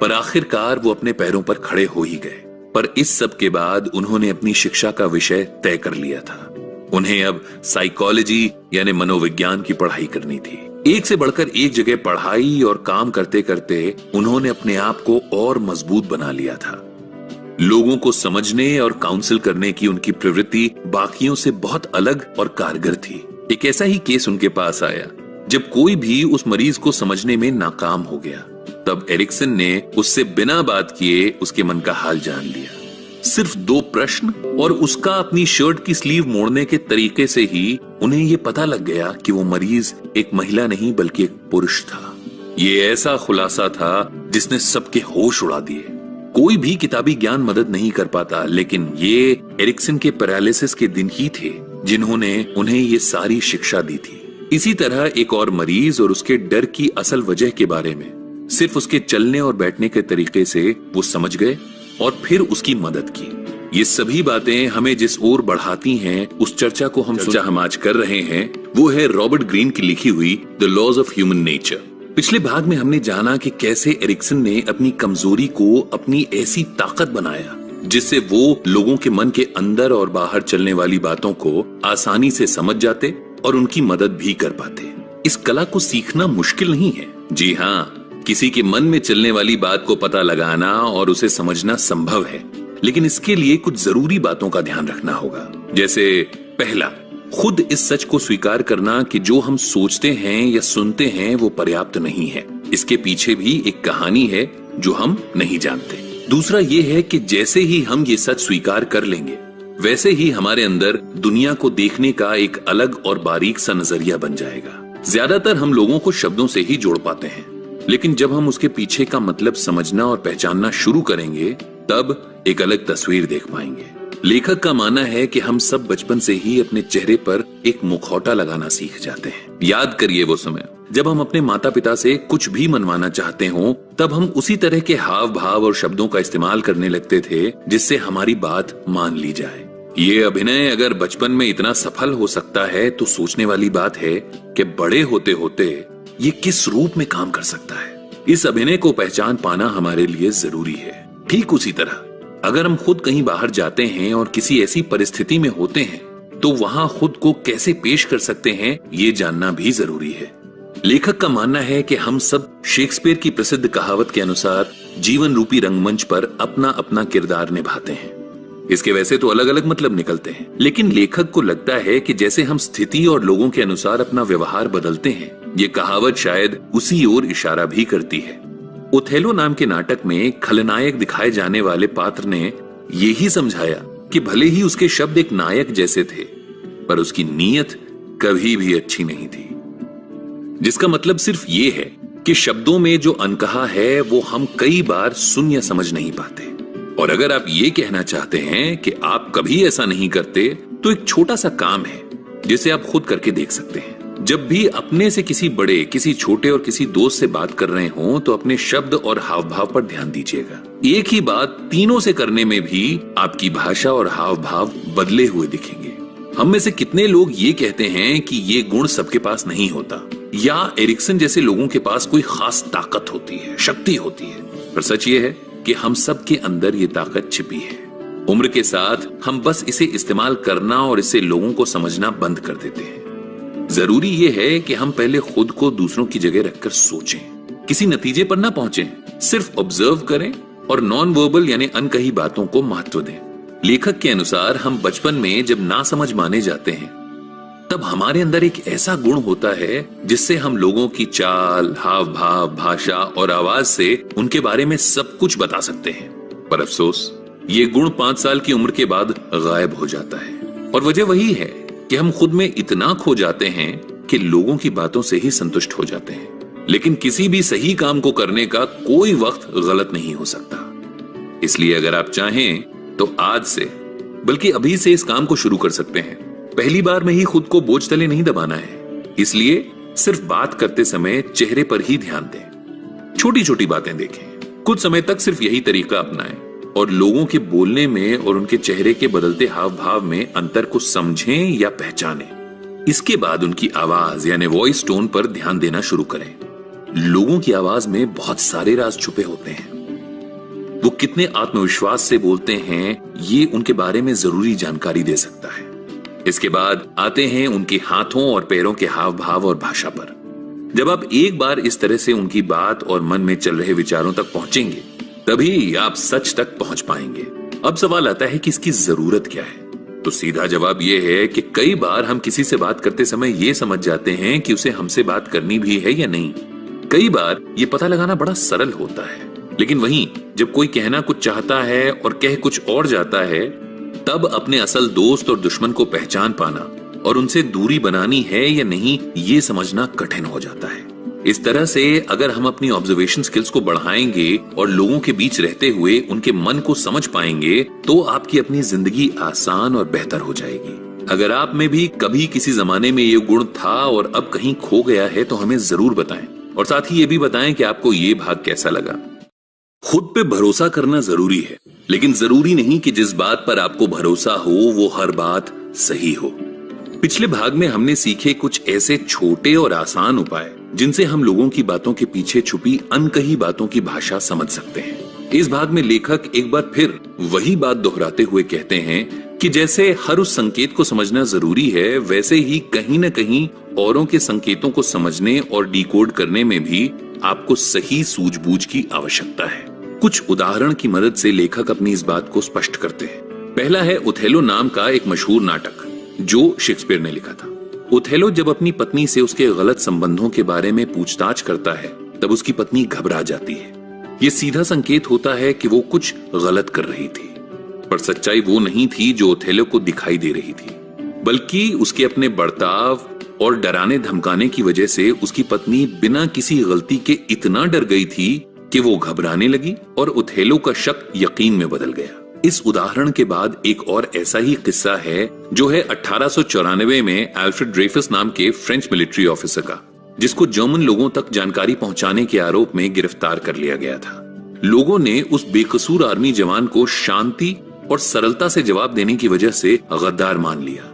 पर आखिरकार वो अपने पैरों पर खड़े हो ही गए। पर इस सब के बाद उन्होंने अपनी शिक्षा का विषय तय कर लिया था। उन्हें अब साइकोलॉजी यानी मनोविज्ञान की पढ़ाई करनी थी। एक से बढ़कर एक जगह पढ़ाई और काम करते करते उन्होंने अपने आप को और मजबूत बना लिया था। लोगों को समझने और काउंसिल करने की उनकी प्रवृत्ति बाकियों से बहुत अलग और कारगर थी। एक ऐसा ही केस उनके पास आया जब कोई भी उस मरीज को समझने में नाकाम हो गया। तब एरिक्सन ने उससे बिना बात किए उसके मन का हाल जान लिया। सिर्फ 2 प्रश्न और उसका अपनी शर्ट की स्लीव मोड़ने के तरीके से ही उन्हें यह पता लग गया कि वो मरीज एक महिला नहीं बल्कि एक पुरुष था। ये ऐसा खुलासा था जिसने सबके होश उड़ा दिए। कोई भी किताबी ज्ञान मदद नहीं कर पाता, लेकिन ये एरिक्सन के पैरालिसिस के दिन ही थे जिन्होंने उन्हें ये सारी शिक्षा दी थी। इसी तरह एक और मरीज और उसके डर की असल वजह के बारे में सिर्फ उसके चलने और बैठने के तरीके से वो समझ गए और फिर उसकी मदद की। ये सभी बातें हमें जिस ओर बढ़ाती हैं, उस चर्चा को हम आज कर रहे हैं, वो है रॉबर्ट ग्रीन की लिखी हुई the laws of human nature. पिछले भाग में हमने जाना कि कैसे एरिक्सन ने अपनी कमजोरी को अपनी ऐसी ताकत बनाया जिससे वो लोगों के मन के अंदर और बाहर चलने वाली बातों को आसानी से समझ जाते और उनकी मदद भी कर पाते। इस कला को सीखना मुश्किल नहीं है। जी हाँ, किसी के मन में चलने वाली बात को पता लगाना और उसे समझना संभव है, लेकिन इसके लिए कुछ जरूरी बातों का ध्यान रखना होगा। जैसे पहला, खुद इस सच को स्वीकार करना कि जो हम सोचते हैं या सुनते हैं वो पर्याप्त नहीं है। इसके पीछे भी एक कहानी है जो हम नहीं जानते। दूसरा ये है कि जैसे ही हम ये सच स्वीकार कर लेंगे, वैसे ही हमारे अंदर दुनिया को देखने का एक अलग और बारीक सा नजरिया बन जाएगा। ज्यादातर हम लोगों को शब्दों से ही जोड़ पाते हैं, लेकिन जब हम उसके पीछे का मतलब समझना और पहचानना शुरू करेंगे तब एक अलग तस्वीर देख पाएंगे। लेखक का मानना है कि हम सब बचपन से ही अपने चेहरे पर एक मुखौटा लगाना सीख जाते हैं। याद करिए वो समय जब हम अपने माता पिता से कुछ भी मनवाना चाहते हो, तब हम उसी तरह के हाव भाव और शब्दों का इस्तेमाल करने लगते थे जिससे हमारी बात मान ली जाए। ये अभिनय अगर बचपन में इतना सफल हो सकता है तो सोचने वाली बात है कि बड़े होते होते ये किस रूप में काम कर सकता है। इस अभिनय को पहचान पाना हमारे लिए जरूरी है। ठीक उसी तरह अगर हम खुद कहीं बाहर जाते हैं और किसी ऐसी परिस्थिति में होते हैं तो वहां खुद को कैसे पेश कर सकते हैं ये जानना भी जरूरी है। लेखक का मानना है कि हम सब शेक्सपियर की प्रसिद्ध कहावत के अनुसार जीवन रूपी रंगमंच पर अपना अपना किरदार निभाते हैं। इसके वैसे तो अलग अलग मतलब निकलते हैं, लेकिन लेखक को लगता है कि जैसे हम स्थिति और लोगों के अनुसार अपना व्यवहार बदलते हैं, ये कहावत शायद उसी ओर इशारा भी करती है। ओथेलो नाम के नाटक में खलनायक दिखाए जाने वाले पात्र ने यही समझाया कि भले ही उसके शब्द एक नायक जैसे थे, पर उसकी नीयत कभी भी अच्छी नहीं थी। जिसका मतलब सिर्फ ये है कि शब्दों में जो अनकहा है वो हम कई बार सुन या समझ नहीं पाते। और अगर आप ये कहना चाहते हैं कि आप कभी ऐसा नहीं करते, तो एक छोटा सा काम है जिसे आप खुद करके देख सकते हैं। जब भी अपने से किसी बड़े, किसी छोटे और किसी दोस्त से बात कर रहे हो तो अपने शब्द और हाव भाव पर ध्यान दीजिएगा। एक ही बात तीनों से करने में भी आपकी भाषा और हाव भाव बदले हुए दिखेंगे। हम में से कितने लोग ये कहते हैं कि ये गुण सबके पास नहीं होता, या एरिक्सन जैसे लोगों के पास कोई खास ताकत होती है, शक्ति होती है। पर सच ये है कि हम सब के अंदर ये ताकत छिपी है। उम्र के साथ हम बस इसे इस्तेमाल करना और इसे लोगों को समझना बंद कर देते हैं। जरूरी ये है कि हम पहले खुद को दूसरों की जगह रखकर सोचें, किसी नतीजे पर ना पहुंचें, सिर्फ ऑब्जर्व करें और नॉन वर्बल यानी अनकही बातों को महत्व दें। लेखक के अनुसार हम बचपन में जब ना समझ माने जाते हैं तब हमारे अंदर एक ऐसा गुण होता है जिससे हम लोगों की चाल, हाव भाव, भाषा और आवाज से उनके बारे में सब कुछ बता सकते हैं। पर अफसोस ये गुण 5 साल की उम्र के बाद गायब हो जाता है। और वजह वही है कि हम खुद में इतना खो जाते हैं कि लोगों की बातों से ही संतुष्ट हो जाते हैं। लेकिन किसी भी सही काम को करने का कोई वक्त गलत नहीं हो सकता। इसलिए अगर आप चाहें तो आज से, बल्कि अभी से इस काम को शुरू कर सकते हैं। पहली बार में ही खुद को बोझ तले नहीं दबाना है। इसलिए सिर्फ बात करते समय चेहरे पर ही ध्यान दें, छोटी छोटी बातें देखें, कुछ समय तक सिर्फ यही तरीका अपनाएं और लोगों के बोलने में और उनके चेहरे के बदलते हाव भाव में अंतर को समझें या पहचानें। इसके बाद उनकी आवाज यानी वॉइस टोन पर ध्यान देना शुरू करें। लोगों की आवाज में बहुत सारे राज छुपे होते हैं। वो कितने आत्मविश्वास से बोलते हैं, ये उनके बारे में जरूरी जानकारी दे सकता है। इसके बाद आते हैं उनके हाथों और पैरों के हाव भाव और भाषा पर। जब आप एक बार इस तरह से उनकी बात और मन में चल रहे विचारों तक पहुंचेंगे, तभी आप सच तक पहुंच पाएंगे। अब सवाल आता है कि इसकी जरूरत क्या है? तो सीधा जवाब यह है कि कई बार हम किसी से बात करते समय यह समझ जाते हैं कि उसे हमसे बात करनी भी है या नहीं। कई बार यह पता लगाना बड़ा सरल होता है, लेकिन वहीं जब कोई कहना कुछ चाहता है और कह कुछ और जाता है, तब अपने असल दोस्त और दुश्मन को पहचान पाना और उनसे दूरी बनानी है या नहीं, ये समझना कठिन हो जाता है। इस तरह से अगर हम अपनी ऑब्जर्वेशन स्किल्स को बढ़ाएंगे और लोगों के बीच रहते हुए उनके मन को समझ पाएंगे, तो आपकी अपनी जिंदगी आसान और बेहतर हो जाएगी। अगर आप में भी कभी किसी जमाने में ये गुण था और अब कहीं खो गया है तो हमें जरूर बताएं, और साथ ही ये भी बताएं कि आपको ये भाग कैसा लगा। खुद पे भरोसा करना जरूरी है, लेकिन जरूरी नहीं कि जिस बात पर आपको भरोसा हो वो हर बात सही हो। पिछले भाग में हमने सीखे कुछ ऐसे छोटे और आसान उपाय जिनसे हम लोगों की बातों के पीछे छुपी अनकही बातों की भाषा समझ सकते हैं। इस भाग में लेखक एक बार फिर वही बात दोहराते हुए कहते हैं कि जैसे हर उस संकेत को समझना जरूरी है, वैसे ही कहीं न कहीं औरों के संकेतों को समझने और डिकोड करने में भी आपको सही सूझबूझ की आवश्यकता है। कुछ उदाहरण की मदद से लेखक अपनी इस बात को स्पष्ट करते हैं। पहला है ओथेलो नाम का एक मशहूर नाटक जो शेक्सपियर ने लिखा था। ओथेलो जब अपनी पत्नी से उसके गलत संबंधों के बारे में पूछताछ करता है, तब उसकी पत्नी घबरा जाती है। ये सीधा संकेत होता है कि वो कुछ गलत कर रही थी। पर सच्चाई वो नहीं थी जो ओथेलो को दिखाई दे रही थी, बल्कि उसके अपने बर्ताव और डराने धमकाने की वजह से उसकी पत्नी बिना किसी गलती के इतना डर गई थी कि वो घबराने लगी और ओथेलो का शक यकीन में बदल गया। इस उदाहरण के बाद एक और ऐसा ही किस्सा है जो है 1894 में अल्फ्रेड ड्रेफस नाम के फ्रेंच मिलिट्री ऑफिसर का, जिसको जर्मन लोगों तक जानकारी पहुंचाने के आरोप में गिरफ्तार कर लिया गया था। लोगों ने उस बेकसूर आर्मी जवान को शांति और सरलता से जवाब देने की वजह से गद्दार मान लिया,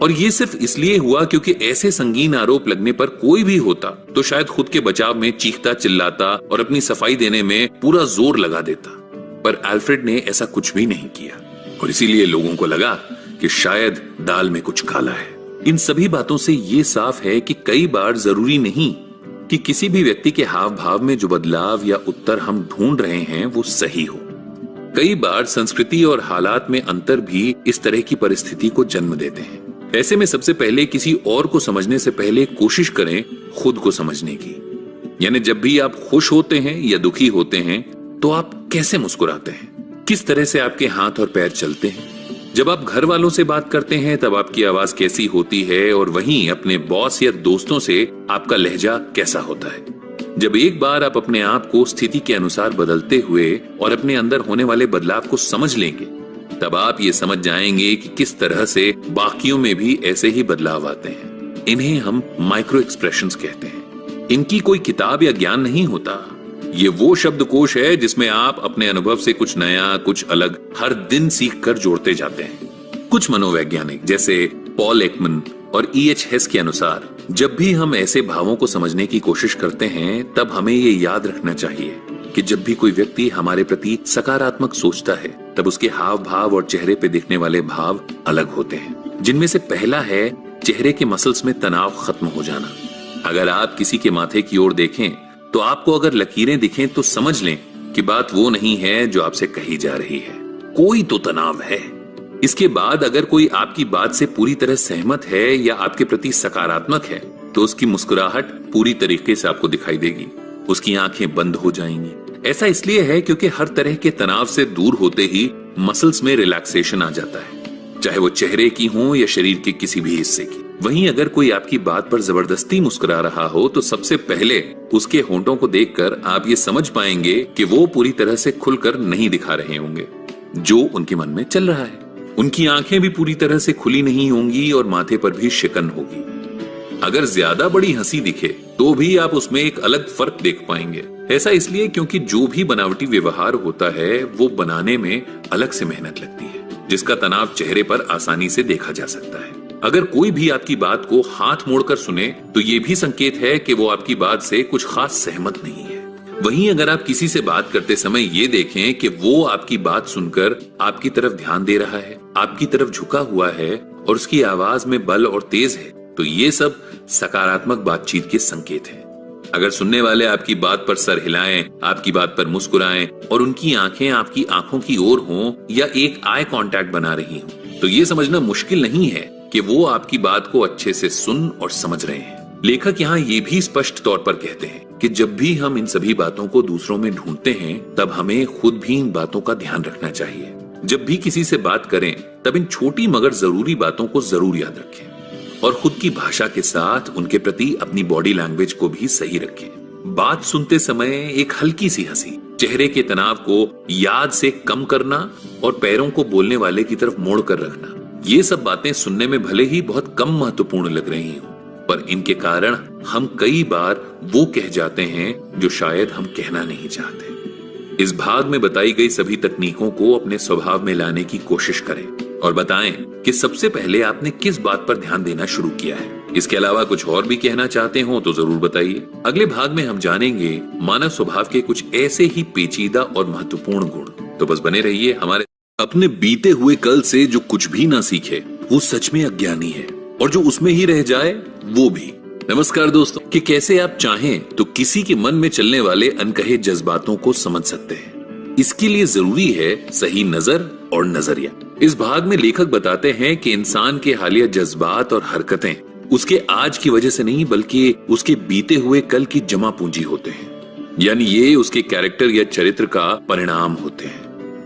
और ये सिर्फ इसलिए हुआ क्योंकि ऐसे संगीन आरोप लगने पर कोई भी होता तो शायद खुद के बचाव में चीखता चिल्लाता और अपनी सफाई देने में पूरा जोर लगा देता। पर अल्फ्रेड ने ऐसा कुछ भी नहीं किया, और इसीलिए लोगों को लगा कि शायद दाल में कुछ काला है। इन सभी बातों से ये साफ है कि कई बार जरूरी नहीं कि किसी भी व्यक्ति के हाव भाव में जो बदलाव या उत्तर हम ढूंढ रहे हैं वो सही हो। कई बार संस्कृति और हालात में अंतर भी इस तरह की परिस्थिति को जन्म देते हैं। ऐसे में सबसे पहले किसी और को समझने से पहले कोशिश करें खुद को समझने की। यानी जब भी आप खुश होते हैं या दुखी होते हैं तो आप कैसे मुस्कुराते हैं, किस तरह से आपके हाथ और पैर चलते हैं। जब आप घर वालों से बात करते हैं तब आपकी आवाज कैसी होती है, और वहीं अपने बॉस या दोस्तों से आपका लहजा कैसा होता है। जब एक बार आप अपने आप को स्थिति के अनुसार बदलते हुए और अपने अंदर होने वाले बदलाव को समझ लेंगे, तब आप ये समझ जाएंगे कि किस तरह से बाकियों में भी ऐसे ही बदलाव आते हैं। इन्हें हम माइक्रो एक्सप्रेशंस कहते हैं। इनकी कोई किताब या ज्ञान नहीं होता, ये वो शब्दकोश है जिसमें आप अपने अनुभव से कुछ नया, कुछ अलग हर दिन सीख कर जोड़ते जाते हैं। कुछ मनोवैज्ञानिक जैसे पॉल एकमन और E.H. हेस के अनुसार जब भी हम ऐसे भावों को समझने की कोशिश करते हैं तब हमें ये याद रखना चाहिए कि जब भी कोई व्यक्ति हमारे प्रति सकारात्मक सोचता है तब उसके हाव भाव और चेहरे पे दिखने वाले भाव अलग होते हैं, जिनमें से पहला है चेहरे के मसल्स में तनाव खत्म हो जाना। अगर आप किसी के माथे की ओर देखें तो आपको अगर लकीरें दिखें तो समझ लें कि बात वो नहीं है जो आपसे कही जा रही है, कोई तो तनाव है। इसके बाद अगर कोई आपकी बात से पूरी तरह सहमत है या आपके प्रति सकारात्मक है तो उसकी मुस्कुराहट पूरी तरीके से आपको दिखाई देगी, उसकी आंखें बंद हो जाएंगी। ऐसा इसलिए है क्योंकि हर तरह के तनाव से दूर होते ही मसल्स में रिलैक्सेशन आ जाता है, चाहे वो चेहरे की हो या शरीर के किसी भी हिस्से की। वहीं अगर कोई आपकी बात पर जबरदस्ती मुस्कुरा रहा हो तो सबसे पहले उसके होंठों को देखकर आप ये समझ पाएंगे कि वो पूरी तरह से खुलकर नहीं दिखा रहे होंगे जो उनके मन में चल रहा है। उनकी आंखें भी पूरी तरह से खुली नहीं होंगी और माथे पर भी शिकन होगी। अगर ज्यादा बड़ी हंसी दिखे तो भी आप उसमें एक अलग फर्क देख पाएंगे। ऐसा इसलिए क्योंकि जो भी बनावटी व्यवहार होता है वो बनाने में अलग से मेहनत लगती है, जिसका तनाव चेहरे पर आसानी से देखा जा सकता है। अगर कोई भी आपकी बात को हाथ मोड़कर सुने तो ये भी संकेत है कि वो आपकी बात से कुछ खास सहमत नहीं है। वहीं अगर आप किसी से बात करते समय ये देखें कि वो आपकी बात सुनकर आपकी तरफ ध्यान दे रहा है, आपकी तरफ झुका हुआ है और उसकी आवाज में बल और तेज है, तो ये सब सकारात्मक बातचीत के संकेत हैं। अगर सुनने वाले आपकी बात पर सर हिलाएं, आपकी बात पर मुस्कुराएं और उनकी आंखें आपकी आंखों की ओर हों या एक आई कांटेक्ट बना रही हों, तो ये समझना मुश्किल नहीं है कि वो आपकी बात को अच्छे से सुन और समझ रहे हैं। लेखक यहाँ ये भी स्पष्ट तौर पर कहते हैं कि जब भी हम इन सभी बातों को दूसरों में ढूंढते हैं तब हमें खुद भी इन बातों का ध्यान रखना चाहिए। जब भी किसी से बात करें तब इन छोटी मगर जरूरी बातों को जरूर याद रखें और खुद की भाषा के साथ उनके प्रति अपनी बॉडी लैंग्वेज को भी सही रखें। बात सुनते समय एक हल्की सी हंसी, चेहरे के तनाव को याद से कम करना और पैरों को बोलने वाले की तरफ मोड़ कर रखना, ये सब बातें सुनने में भले ही बहुत कम महत्वपूर्ण लग रही हो, पर इनके कारण हम कई बार वो कह जाते हैं जो शायद हम कहना नहीं चाहते। इस भाग में बताई गई सभी तकनीकों को अपने स्वभाव में लाने की कोशिश करें और बताएं कि सबसे पहले आपने किस बात पर ध्यान देना शुरू किया है। इसके अलावा कुछ और भी कहना चाहते हो तो जरूर बताइए। अगले भाग में हम जानेंगे मानव स्वभाव के कुछ ऐसे ही पेचीदा और महत्वपूर्ण गुण। तो बस बने रहिए हमारे। अपने बीते हुए कल से जो कुछ भी ना सीखे वो सच में अज्ञानी है, और जो उसमें ही रह जाए वो भी। नमस्कार दोस्तों, कि कैसे आप चाहें तो किसी के मन में चलने वाले अनकहे जज्बातों को समझ सकते हैं। इसके लिए जरूरी है सही नजर और नजरिया। इस भाग में लेखक बताते हैं कि इंसान के हालिया जज्बात और हरकतें उसके आज की वजह से नहीं बल्कि उसके बीते हुए कल की जमा पूंजी होते हैं, यानी ये उसके कैरेक्टर या चरित्र का परिणाम होते हैं।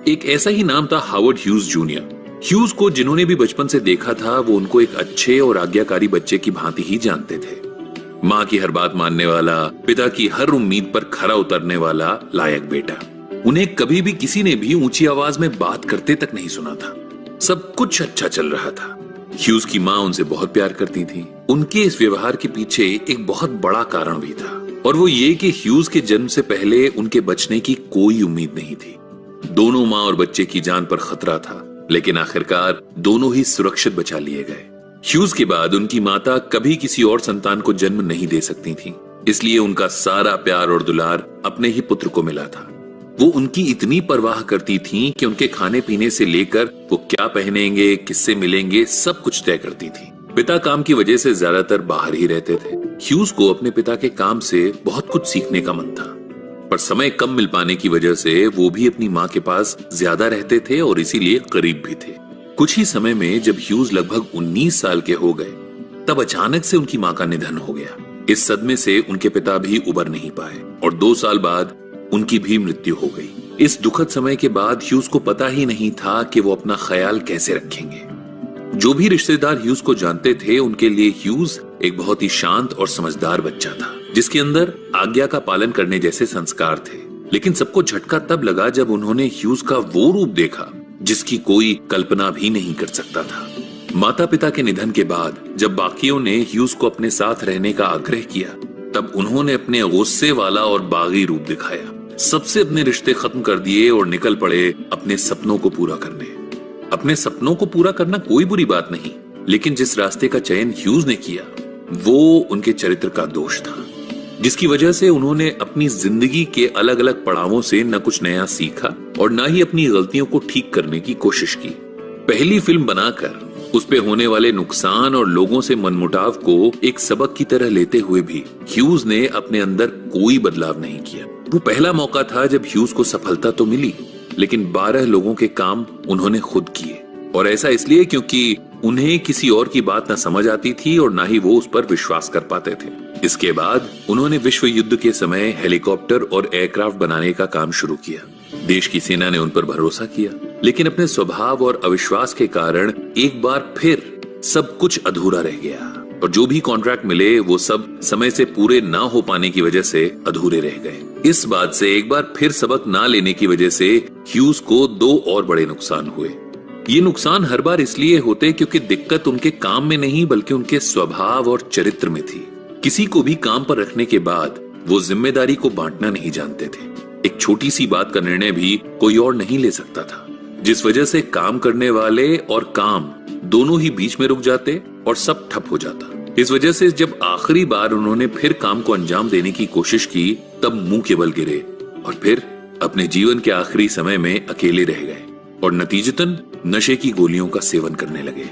एक ऐसा ही नाम था हावर्ड ह्यूज जूनियर। ह्यूज को जिन्होंने भी बचपन से देखा था वो उनको एक अच्छे और आज्ञाकारी बच्चे की भांति ही जानते थे। माँ की हर बात मानने वाला, पिता की हर उम्मीद पर खरा उतरने वाला लायक बेटा। उन्हें कभी भी किसी ने भी ऊंची आवाज में बात करते तक नहीं सुना था। सब कुछ अच्छा चल रहा था। ह्यूज की माँ उनसे बहुत प्यार करती थी। उनके इस व्यवहार के पीछे एक बहुत बड़ा कारण भी था, और वो ये कि ह्यूज के जन्म से पहले उनके बचने की कोई उम्मीद नहीं थी। दोनों माँ और बच्चे की जान पर खतरा था, लेकिन आखिरकार दोनों ही सुरक्षित बचा लिए गए। ह्यूज के बाद उनकी माता कभी किसी और संतान को जन्म नहीं दे सकती थी, इसलिए उनका सारा प्यार और दुलार अपने ही पुत्र को मिला था। वो उनकी इतनी परवाह करती थीं कि उनके खाने पीने से लेकर वो क्या पहनेंगे, किससे मिलेंगे, सब कुछ तय करती थी। पिता काम की वजह से ज्यादातर बाहर ही रहते थे। ह्यूज को अपने पिता के काम से बहुत कुछ सीखने का मन था, पर समय कम मिल पाने की वजह से वो भी अपनी माँ के पास ज्यादा रहते थे और इसीलिए करीब भी थे। कुछ ही समय में जब ह्यूज लगभग 19 साल के हो गए, तब अचानक से उनकी माँ का निधन हो गया। इस सदमे से उनके पिता भी उबर नहीं पाए और 2 साल बाद उनकी भी मृत्यु हो गई। इस दुखद समय के बाद ह्यूज को पता ही नहीं था कि वो अपना ख्याल कैसे रखेंगे। जो भी रिश्तेदार ह्यूज को जानते थे, उनके लिए ह्यूज एक बहुत ही शांत और समझदार बच्चा था, जिसके अंदर आज्ञा का पालन करने जैसे संस्कार थे। लेकिन सबको झटका तब लगा जब उन्होंने ह्यूज का वो रूप देखा जिसकी कोई कल्पना भी नहीं कर सकता था। माता पिता के निधन के बाद जब बाकियों ने ह्यूज को अपने साथ रहने का आग्रह किया, तब उन्होंने अपने गुस्से वाला और बागी रूप दिखाया। सबसे अपने रिश्ते खत्म कर दिए और निकल पड़े अपने सपनों को पूरा करने। अपने सपनों को पूरा करना कोई बुरी बात नहीं, लेकिन जिस रास्ते का चयन ह्यूज ने किया वो उनके चरित्र का दोष था, जिसकी वजह से उन्होंने अपनी जिंदगी के अलग अलग पड़ावों से न कुछ नया सीखा और न ही अपनी गलतियों को ठीक करने की कोशिश की। पहली फिल्म बनाकर उस पे होने वाले नुकसान और लोगों से मनमुटाव को एक सबक की तरह लेते हुए भी ह्यूज ने अपने अंदर कोई बदलाव नहीं किया। वो पहला मौका था जब ह्यूज को सफलता तो मिली, लेकिन 12 लोगों के काम उन्होंने खुद किए, और ऐसा इसलिए क्योंकि उन्हें किसी और की बात न समझ आती थी और न ही वो उस पर विश्वास कर पाते थे। इसके बाद उन्होंने विश्व युद्ध के समय हेलीकॉप्टर और एयरक्राफ्ट बनाने का काम शुरू किया। देश की सेना ने उन पर भरोसा किया, लेकिन अपने स्वभाव और अविश्वास के कारण एक बार फिर सब कुछ अधूरा रह गया, और जो भी कॉन्ट्रैक्ट मिले वो सब समय से पूरे ना हो पाने की वजह से अधूरे रह गए। इस बात से एक बार फिर सबक ना लेने की वजह से ह्यूज को 2 और बड़े नुकसान हुए। ये नुकसान हर बार इसलिए होते क्योंकि दिक्कत उनके काम में नहीं बल्कि उनके स्वभाव और चरित्र में थी। किसी को भी काम पर रखने के बाद वो जिम्मेदारी को बांटना नहीं जानते थे। एक छोटी सी बात का निर्णय भी कोई और नहीं ले सकता था, जिस वजह से काम करने वाले और काम दोनों ही बीच में रुक जाते और सब ठप हो जाता। इस वजह से जब आखिरी बार उन्होंने फिर काम को अंजाम देने की कोशिश की, तब मुंह के बल गिरे और फिर अपने जीवन के आखिरी समय में अकेले रह गए और नतीजतन नशे की गोलियों का सेवन करने लगे।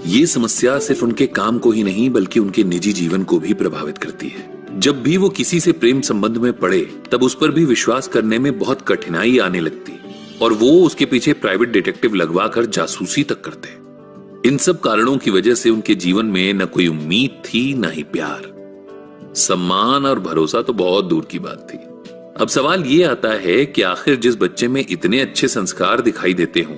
ये समस्या सिर्फ उनके काम को ही नहीं बल्कि उनके निजी जीवन को भी प्रभावित करती है। जब भी वो किसी से प्रेम संबंध में पड़े, तब उस पर भी विश्वास करने में बहुत कठिनाई आने लगती और वो उसके पीछे प्राइवेट डिटेक्टिव लगवा कर जासूसी तक करते। इन सब कारणों की वजह से उनके जीवन में न कोई उम्मीद थी, न ही प्यार, सम्मान और भरोसा तो बहुत दूर की बात थी। अब सवाल ये आता है कि आखिर जिस बच्चे में इतने अच्छे संस्कार दिखाई देते हों,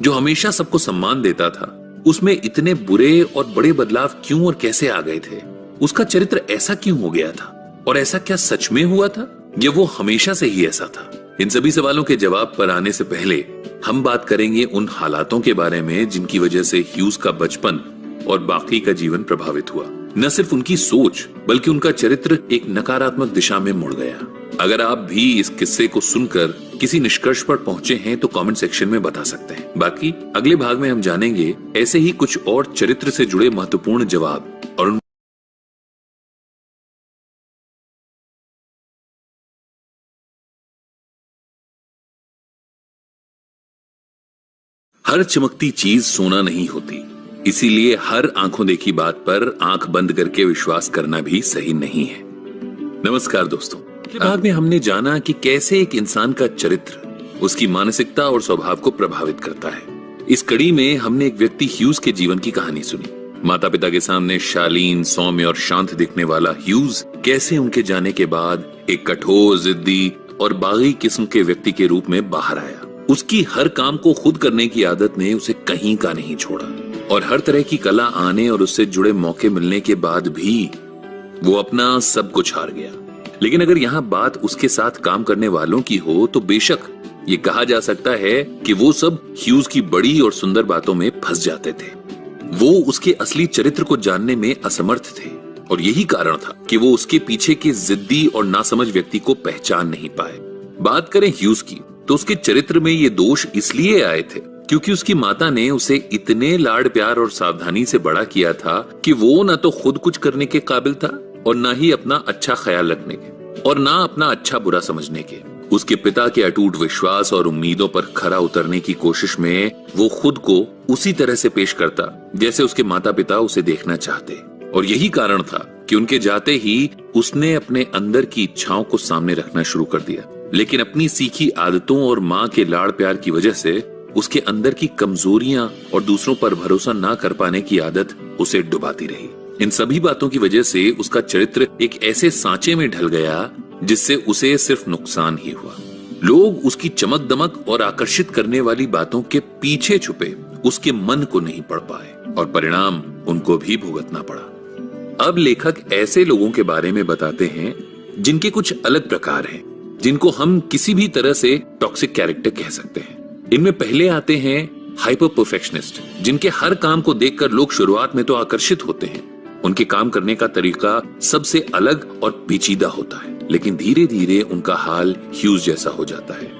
जो हमेशा सबको सम्मान देता था, उसमें इतने बुरे और बड़े बदलाव क्यों और कैसे आ गए थे? उसका चरित्र ऐसा क्यों हो गया था? और ऐसा क्या सच में हुआ था या वो हमेशा से ही ऐसा था? इन सभी सवालों के जवाब पर आने से पहले हम बात करेंगे उन हालातों के बारे में जिनकी वजह से ह्यूज का बचपन और बाकी का जीवन प्रभावित हुआ। न सिर्फ उनकी सोच बल्कि उनका चरित्र एक नकारात्मक दिशा में मुड़ गया। अगर आप भी इस किस्से को सुनकर किसी निष्कर्ष पर पहुंचे हैं तो कमेंट सेक्शन में बता सकते हैं। बाकी अगले भाग में हम जानेंगे ऐसे ही कुछ और चरित्र से जुड़े महत्वपूर्ण जवाब और हर चमकती चीज सोना नहीं होती, इसीलिए हर आंखों देखी बात पर आंख बंद करके विश्वास करना भी सही नहीं है। नमस्कार दोस्तों, भाग में हमने जाना कि कैसे एक इंसान का चरित्र उसकी मानसिकता और स्वभाव को प्रभावित करता है। इस कड़ी में हमने एक व्यक्ति ह्यूज के जीवन की कहानी सुनी। माता पिता के सामने शालीन, सौम्य और शांत दिखने वाला ह्यूज कैसे उनके जाने के बाद एक कठोर, जिद्दी और बागी किस्म के व्यक्ति के रूप में बाहर आया। उसकी हर काम को खुद करने की आदत ने उसे कहीं का नहीं छोड़ा और हर तरह की कला आने और उससे जुड़े मौके मिलने के बाद भी वो अपना सब कुछ हार गया। लेकिन अगर यहाँ बात उसके साथ काम करने वालों की हो तो बेशक ये कहा जा सकता है कि वो सब ह्यूज की बड़ी और सुंदर बातों में फंस जाते थे। वो उसके असली चरित्र को जानने में असमर्थ थे और यही कारण था कि वो उसके पीछे के जिद्दी और नासमझ व्यक्ति को पहचान नहीं पाए। बात करें ह्यूज की तो उसके चरित्र में ये दोष इसलिए आए थे क्योंकि उसकी माता ने उसे इतने लाड प्यार और सावधानी से बड़ा किया था कि वो ना तो खुद कुछ करने के काबिल था और ना ही अपना अच्छा ख्याल रखने के और ना अपना अच्छा बुरा समझने के। उसके पिता के अटूट विश्वास और उम्मीदों पर खरा उतरने की कोशिश में वो खुद को उसी तरह से पेश करता जैसे उसके माता पिता उसे देखना चाहते और यही कारण था कि उनके जाते ही उसने अपने अंदर की इच्छाओं को सामने रखना शुरू कर दिया। लेकिन अपनी सीखी आदतों और माँ के लाड़ प्यार की वजह से उसके अंदर की कमजोरियां और दूसरों पर भरोसा ना कर पाने की आदत उसे डुबाती रही। इन सभी बातों की वजह से उसका चरित्र एक ऐसे सांचे में ढल गया जिससे उसे सिर्फ नुकसान ही हुआ। लोग उसकी चमक दमक और आकर्षित करने वाली बातों के पीछे छुपे उसके मन को नहीं पढ़ पाए और परिणाम उनको भी भुगतना पड़ा। अब लेखक ऐसे लोगों के बारे में बताते हैं जिनके कुछ अलग प्रकार हैं, जिनको हम किसी भी तरह से टॉक्सिक कैरेक्टर कह सकते हैं। इनमें पहले आते हैं हाइपर परफेक्शनिस्ट, जिनके हर काम को देखकर लोग शुरुआत में तो आकर्षित होते हैं। उनके काम करने का तरीका सबसे अलग और पेचीदा होता है, लेकिन धीरे धीरे उनका हाल ह्यूज जैसा हो जाता है।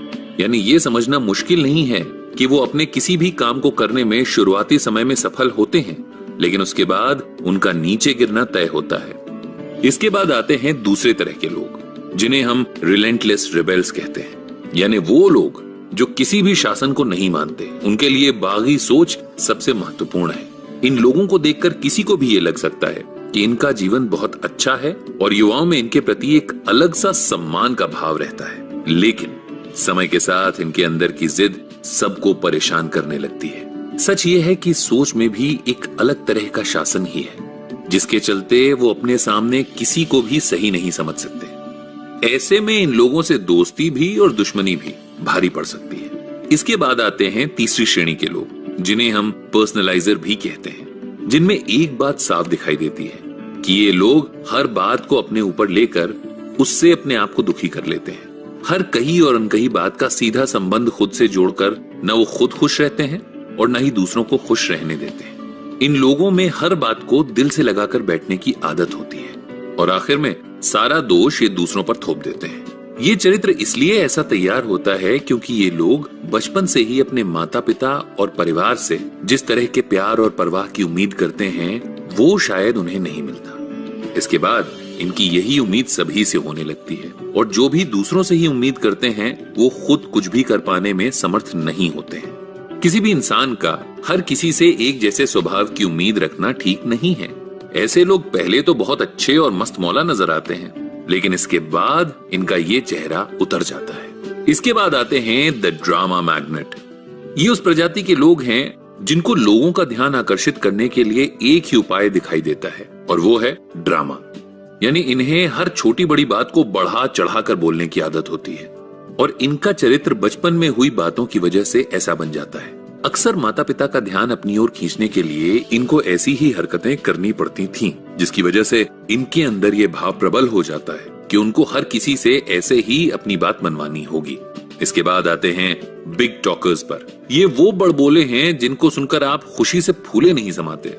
यानी ये समझना मुश्किल नहीं है कि वो अपने किसी भी काम को करने में शुरुआती समय में सफल होते हैं, लेकिन उसके बाद उनका नीचे गिरना तय होता है। इसके बाद आते हैं दूसरे तरह के लोग, जिन्हें हम रिलेंटलेस रिबेल्स कहते हैं। यानी वो लोग जो किसी भी शासन को नहीं मानते, उनके लिए बागी सोच सबसे महत्वपूर्ण है। इन लोगों को देखकर किसी को भी ये लग सकता है कि इनका जीवन बहुत अच्छा है और युवाओं में इनके प्रति एक अलग सा सम्मान का भाव रहता है। लेकिन समय के साथ इनके अंदर की जिद सबको परेशान करने लगती है। सच ये है कि सोच में भी एक अलग तरह का शासन ही है, जिसके चलते वो अपने सामने किसी को भी सही नहीं समझ सकते। ऐसे में इन लोगों से दोस्ती भी और दुश्मनी भी भारी पड़ सकती है। इसके बाद आते हैं तीसरी श्रेणी के लोग, जिन्हें हम पर्सनलाइजर भी कहते हैं, जिनमें एक बात साफ दिखाई देती है कि ये लोग हर बात को अपने ऊपर लेकर उससे अपने आप को दुखी कर लेते हैं। हर कही और अनकही बात का सीधा संबंध खुद से जोड़कर न वो खुद खुश रहते हैं और न ही दूसरों को खुश रहने देते हैं। इन लोगों में हर बात को दिल से लगाकर बैठने की आदत होती है और आखिर में सारा दोष ये दूसरों पर थोप देते हैं। ये चरित्र इसलिए ऐसा तैयार होता है क्योंकि ये लोग बचपन से ही अपने माता पिता और परिवार से जिस तरह के प्यार और परवाह की उम्मीद करते हैं, वो शायद उन्हें नहीं मिलता। इसके बाद इनकी यही उम्मीद सभी से होने लगती है और जो भी दूसरों से ही उम्मीद करते हैं, वो खुद कुछ भी कर पाने में समर्थ नहीं होते हैं। किसी भी इंसान का हर किसी से एक जैसे स्वभाव की उम्मीद रखना ठीक नहीं है। ऐसे लोग पहले तो बहुत अच्छे और मस्त मौला नजर आते हैं, लेकिन इसके बाद इनका ये चेहरा उतर जाता है। इसके बाद आते हैं द ड्रामा मैग्नेट। ये उस प्रजाति के लोग हैं जिनको लोगों का ध्यान आकर्षित करने के लिए एक ही उपाय दिखाई देता है और वो है ड्रामा। यानी इन्हें हर छोटी बड़ी बात को बढ़ा चढ़ाकर बोलने की आदत होती है और इनका चरित्र बचपन में हुई बातों की वजह से ऐसा बन जाता है। अक्सर माता पिता का ध्यान अपनी ओर खींचने के लिए इनको ऐसी ही हरकतें करनी पड़ती थीं, जिसकी वजह से इनके अंदर ये भाव प्रबल हो जाता है कि उनको हर किसी से ऐसे ही अपनी बात मनवानी होगी। इसके बाद आते हैं बिग टॉकर्स पर। ये वो बड़बोले हैं जिनको सुनकर आप खुशी से फूले नहीं समाते,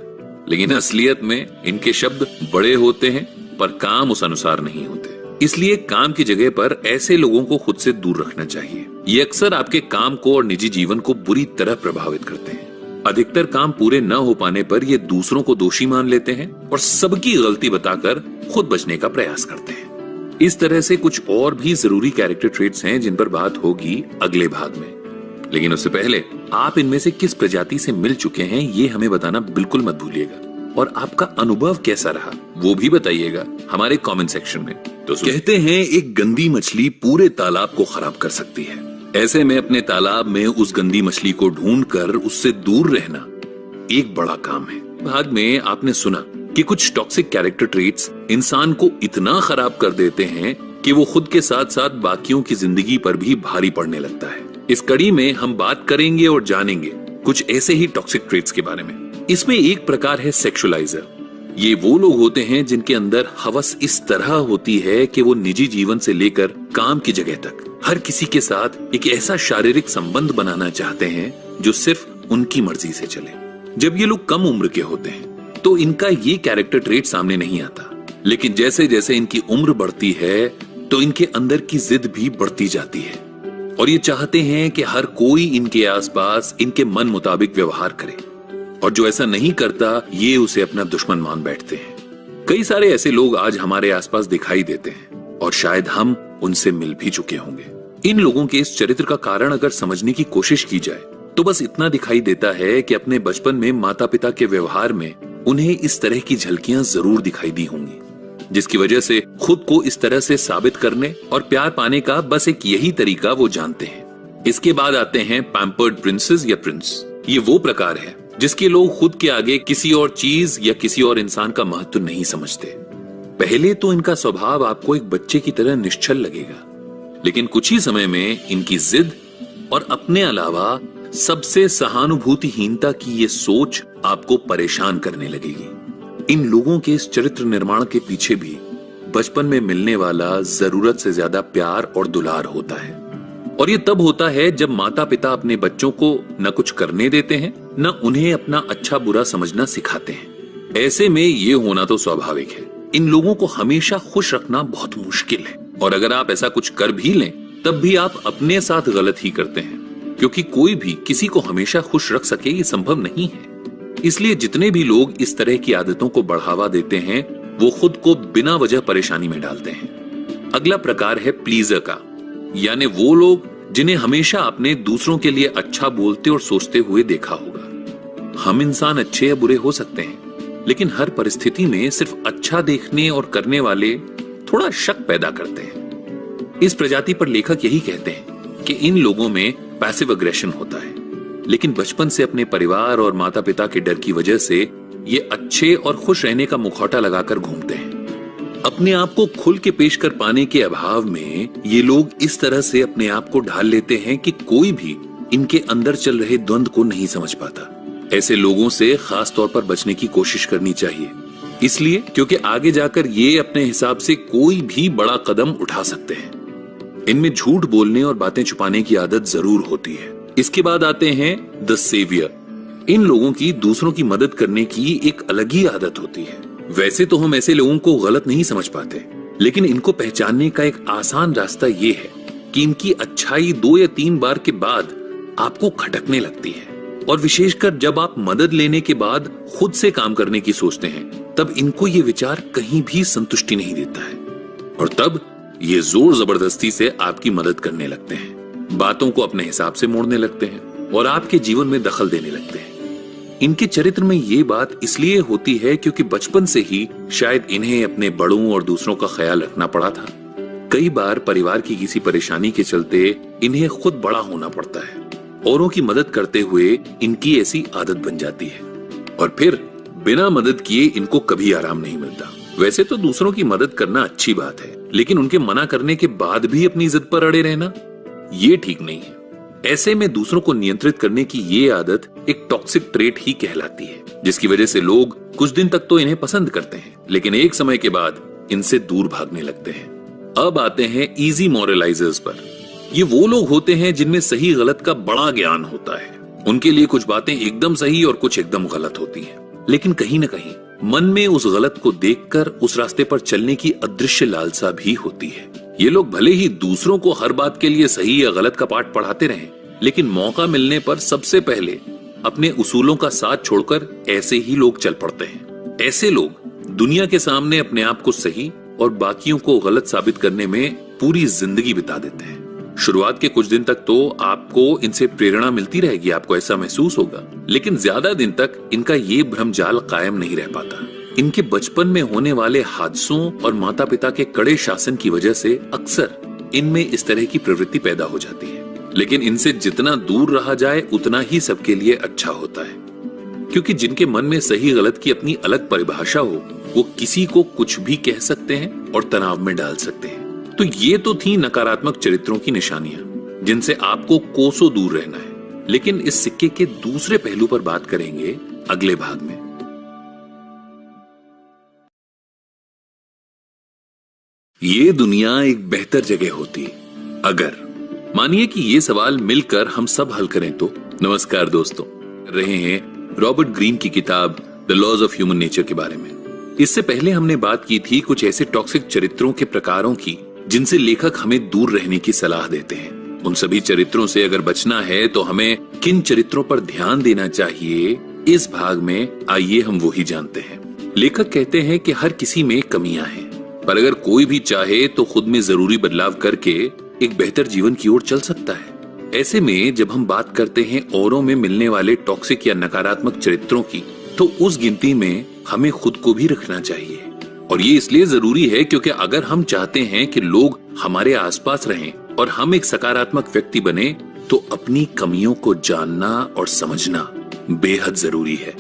लेकिन असलियत में इनके शब्द बड़े होते हैं पर काम उस अनुसार नहीं होते। इसलिए काम की जगह पर ऐसे लोगों को खुद से दूर रखना चाहिए। ये अक्सर आपके काम को और निजी जीवन को बुरी तरह प्रभावित करते हैं। अधिकतर काम पूरे न हो पाने पर ये दूसरों को दोषी मान लेते हैं और सबकी गलती बताकर खुद बचने का प्रयास करते हैं। इस तरह से कुछ और भी जरूरी कैरेक्टर ट्रेट्स हैं जिन पर बात होगी अगले भाग में, लेकिन उससे पहले आप इनमें से किस प्रजाति से मिल चुके हैं ये हमें बताना बिल्कुल मत भूलिएगा और आपका अनुभव कैसा रहा वो भी बताइएगा हमारे कमेंट सेक्शन में। तो कहते हैं एक गंदी मछली पूरे तालाब को खराब कर सकती है। ऐसे में अपने तालाब में उस गंदी मछली को ढूंढकर उससे दूर रहना एक बड़ा काम है। भाग में आपने सुना कि कुछ टॉक्सिक कैरेक्टर ट्रेट्स इंसान को इतना खराब कर देते हैं कि वो खुद के साथ साथ बाकियों की जिंदगी पर भी भारी पड़ने लगता है। इस कड़ी में हम बात करेंगे और जानेंगे कुछ ऐसे ही टॉक्सिक ट्रेट्स के बारे में। इसमें एक प्रकार है सेक्सुअलाइजर। ये वो लोग होते हैं जिनके अंदर हवस इस तरह होती है कि वो निजी जीवन से लेकर काम की जगह तक हर किसी के साथ एक ऐसा शारीरिक संबंध बनाना चाहते हैं जो सिर्फ उनकी मर्जी से चले। जब ये लोग कम उम्र के होते हैं तो इनका ये कैरेक्टर ट्रेट सामने नहीं आता, लेकिन जैसे जैसे इनकी उम्र बढ़ती है तो इनके अंदर की जिद भी बढ़ती जाती है और ये चाहते हैं कि हर कोई इनके आसपास इनके मन मुताबिक व्यवहार करे, और जो ऐसा नहीं करता ये उसे अपना दुश्मन मान बैठते हैं। कई सारे ऐसे लोग आज हमारे आसपास दिखाई देते हैं और शायद हम उनसे मिल भी चुके होंगे। इन लोगों के इस चरित्र का कारण अगर समझने की कोशिश की जाए तो बस इतना दिखाई देता है कि अपने बचपन में माता पिता के व्यवहार में उन्हें इस तरह की झलकियां जरूर दिखाई दी होंगी, जिसकी वजह से खुद को इस तरह से साबित करने और प्यार पाने का बस एक यही तरीका वो जानते हैं। इसके बाद आते हैं पैम्पर्ड प्रिंसेस या प्रिंस। ये वो प्रकार है जिसके लोग खुद के आगे किसी और चीज या किसी और इंसान का महत्व नहीं समझते। पहले तो इनका स्वभाव आपको एक बच्चे की तरह निश्चल लगेगा, लेकिन कुछ ही समय में इनकी जिद और अपने अलावा सबसे सहानुभूतिहीनता की ये सोच आपको परेशान करने लगेगी। इन लोगों के इस चरित्र निर्माण के पीछे भी बचपन में मिलने वाला जरूरत से ज्यादा प्यार और दुलार होता है, और ये तब होता है जब माता पिता अपने बच्चों को न कुछ करने देते हैं न उन्हें अपना अच्छा बुरा समझना सिखाते हैं। ऐसे में ये होना तो स्वाभाविक है। इन लोगों को हमेशा खुश रखना बहुत मुश्किल है, और अगर आप ऐसा कुछ कर भी लें तब भी आप अपने साथ गलत ही करते हैं, क्योंकि कोई भी किसी को हमेशा खुश रख सके ये संभव नहीं है। इसलिए जितने भी लोग इस तरह की आदतों को बढ़ावा देते हैं वो खुद को बिना वजह परेशानी में डालते हैं। अगला प्रकार है प्लीजर का, यानी वो लोग जिन्हें हमेशा अपने दूसरों के लिए अच्छा बोलते और सोचते हुए देखा होगा। हम इंसान अच्छे या बुरे हो सकते हैं, लेकिन हर परिस्थिति में सिर्फ अच्छा देखने और करने वाले थोड़ा शक पैदा करते हैं। इस प्रजाति पर लेखक यही कहते हैं कि इन लोगों में पैसिव अग्रेशन होता है, लेकिन बचपन से अपने परिवार और माता पिता के डर की वजह से ये अच्छे और खुश रहने का मुखौटा लगाकर घूमते हैं। अपने आप को खुल के पेश कर पाने के अभाव में ये लोग इस तरह से अपने आप को ढाल लेते हैं कि कोई भी इनके अंदर चल रहे द्वंद्व को नहीं समझ पाता। ऐसे लोगों से खास तौर पर बचने की कोशिश करनी चाहिए, इसलिए क्योंकि आगे जाकर ये अपने हिसाब से कोई भी बड़ा कदम उठा सकते हैं। इनमें झूठ बोलने और बातें छुपाने की आदत जरूर होती है। इसके बाद आते हैं द सेवियर। इन लोगों की दूसरों की मदद करने की एक अलग ही आदत होती है। वैसे तो हम ऐसे लोगों को गलत नहीं समझ पाते, लेकिन इनको पहचानने का एक आसान रास्ता ये है कि इनकी अच्छाई 2 या 3 बार के बाद आपको खटकने लगती है, और विशेषकर जब आप मदद लेने के बाद खुद से काम करने की सोचते हैं तब इनको ये विचार कहीं भी संतुष्टि नहीं देता है, और तब ये जोर जबरदस्ती से आपकी मदद करने लगते हैं, बातों को अपने हिसाब से मोड़ने लगते हैं और आपके जीवन में दखल देने लगते हैं। इनके चरित्र में ये बात इसलिए होती है क्योंकि बचपन से ही शायद इन्हें अपने बड़ों और दूसरों का ख्याल रखना पड़ा था। कई बार परिवार की किसी परेशानी के चलते इन्हें खुद बड़ा होना पड़ता है। औरों की मदद करते हुए इनकी ऐसी आदत बन जाती है, और फिर बिना मदद किए इनको कभी आराम नहीं मिलता। वैसे तो दूसरों की मदद करना अच्छी बात है, लेकिन उनके मना करने के बाद भी अपनी जिद पर अड़े रहना ये ठीक नहीं है। ऐसे में दूसरों को नियंत्रित करने की ये आदत एक टॉक्सिक ट्रेट ही कहलाती है, जिसकी वजह से लोग कुछ दिन तक तो इन्हें पसंद करते हैं, लेकिन एक समय के बाद इनसे दूर भागने लगते हैं। अब आते हैं इजी मॉरलाइजर्स पर। ये वो लोग होते हैं जिनमें सही गलत का बड़ा ज्ञान होता है। उनके लिए कुछ बातें एकदम सही और कुछ एकदम गलत होती हैं, लेकिन कहीं न कहीं मन में उस गलत को देखकर उस रास्ते पर चलने की अदृश्य लालसा भी होती है। ये लोग भले ही दूसरों को हर बात के लिए सही या गलत का पाठ पढ़ाते रहें, लेकिन मौका मिलने पर सबसे पहले अपने उसूलों का साथ छोड़कर ऐसे ही लोग चल पड़ते हैं। ऐसे लोग दुनिया के सामने अपने आप को सही और बाकियों को गलत साबित करने में पूरी जिंदगी बिता देते हैं। शुरुआत के कुछ दिन तक तो आपको इनसे प्रेरणा मिलती रहेगी, आपको ऐसा महसूस होगा, लेकिन ज्यादा दिन तक इनका ये भ्रमजाल कायम नहीं रह पाता। इनके बचपन में होने वाले हादसों और माता पिता के कड़े शासन की वजह से अक्सर इनमें इस तरह की प्रवृत्ति पैदा हो जाती है, लेकिन इनसे जितना दूर रहा जाए उतना ही सबके लिए अच्छा होता है, क्योंकि जिनके मन में सही गलत की अपनी अलग परिभाषा हो वो किसी को कुछ भी कह सकते हैं और तनाव में डाल सकते हैं। तो ये तो थी नकारात्मक चरित्रों की निशानियां। जिनसे आपको कोसों दूर रहना है। लेकिन इस सिक्के के दूसरे पहलू पर बात करेंगे अगले भाग में। ये दुनिया एक बेहतर जगह होती अगर, मानिए कि ये सवाल मिलकर हम सब हल करें तो। नमस्कार दोस्तों, कर रहे हैं रॉबर्ट ग्रीन की किताब the laws of human nature के बारे में। इससे पहले हमने बात की थी कुछ ऐसे टॉक्सिक चरित्रों के प्रकारों की जिनसे लेखक हमें दूर रहने की सलाह देते हैं। उन सभी चरित्रों से अगर बचना है तो हमें किन चरित्रों पर ध्यान देना चाहिए, इस भाग में आइए हम वो ही जानते हैं। लेखक कहते हैं कि हर किसी में कमियां हैं, पर अगर कोई भी चाहे तो खुद में जरूरी बदलाव करके एक बेहतर जीवन की ओर चल सकता है। ऐसे में जब हम बात करते हैं औरों में मिलने वाले टॉक्सिक या नकारात्मक चरित्रों की, तो उस गिनती में हमें खुद को भी रखना चाहिए। और ये इसलिए जरूरी है क्योंकि अगर हम चाहते हैं कि लोग हमारे आसपास रहें और हम एक सकारात्मक व्यक्ति बने, तो अपनी कमियों को जानना और समझना बेहद जरूरी है।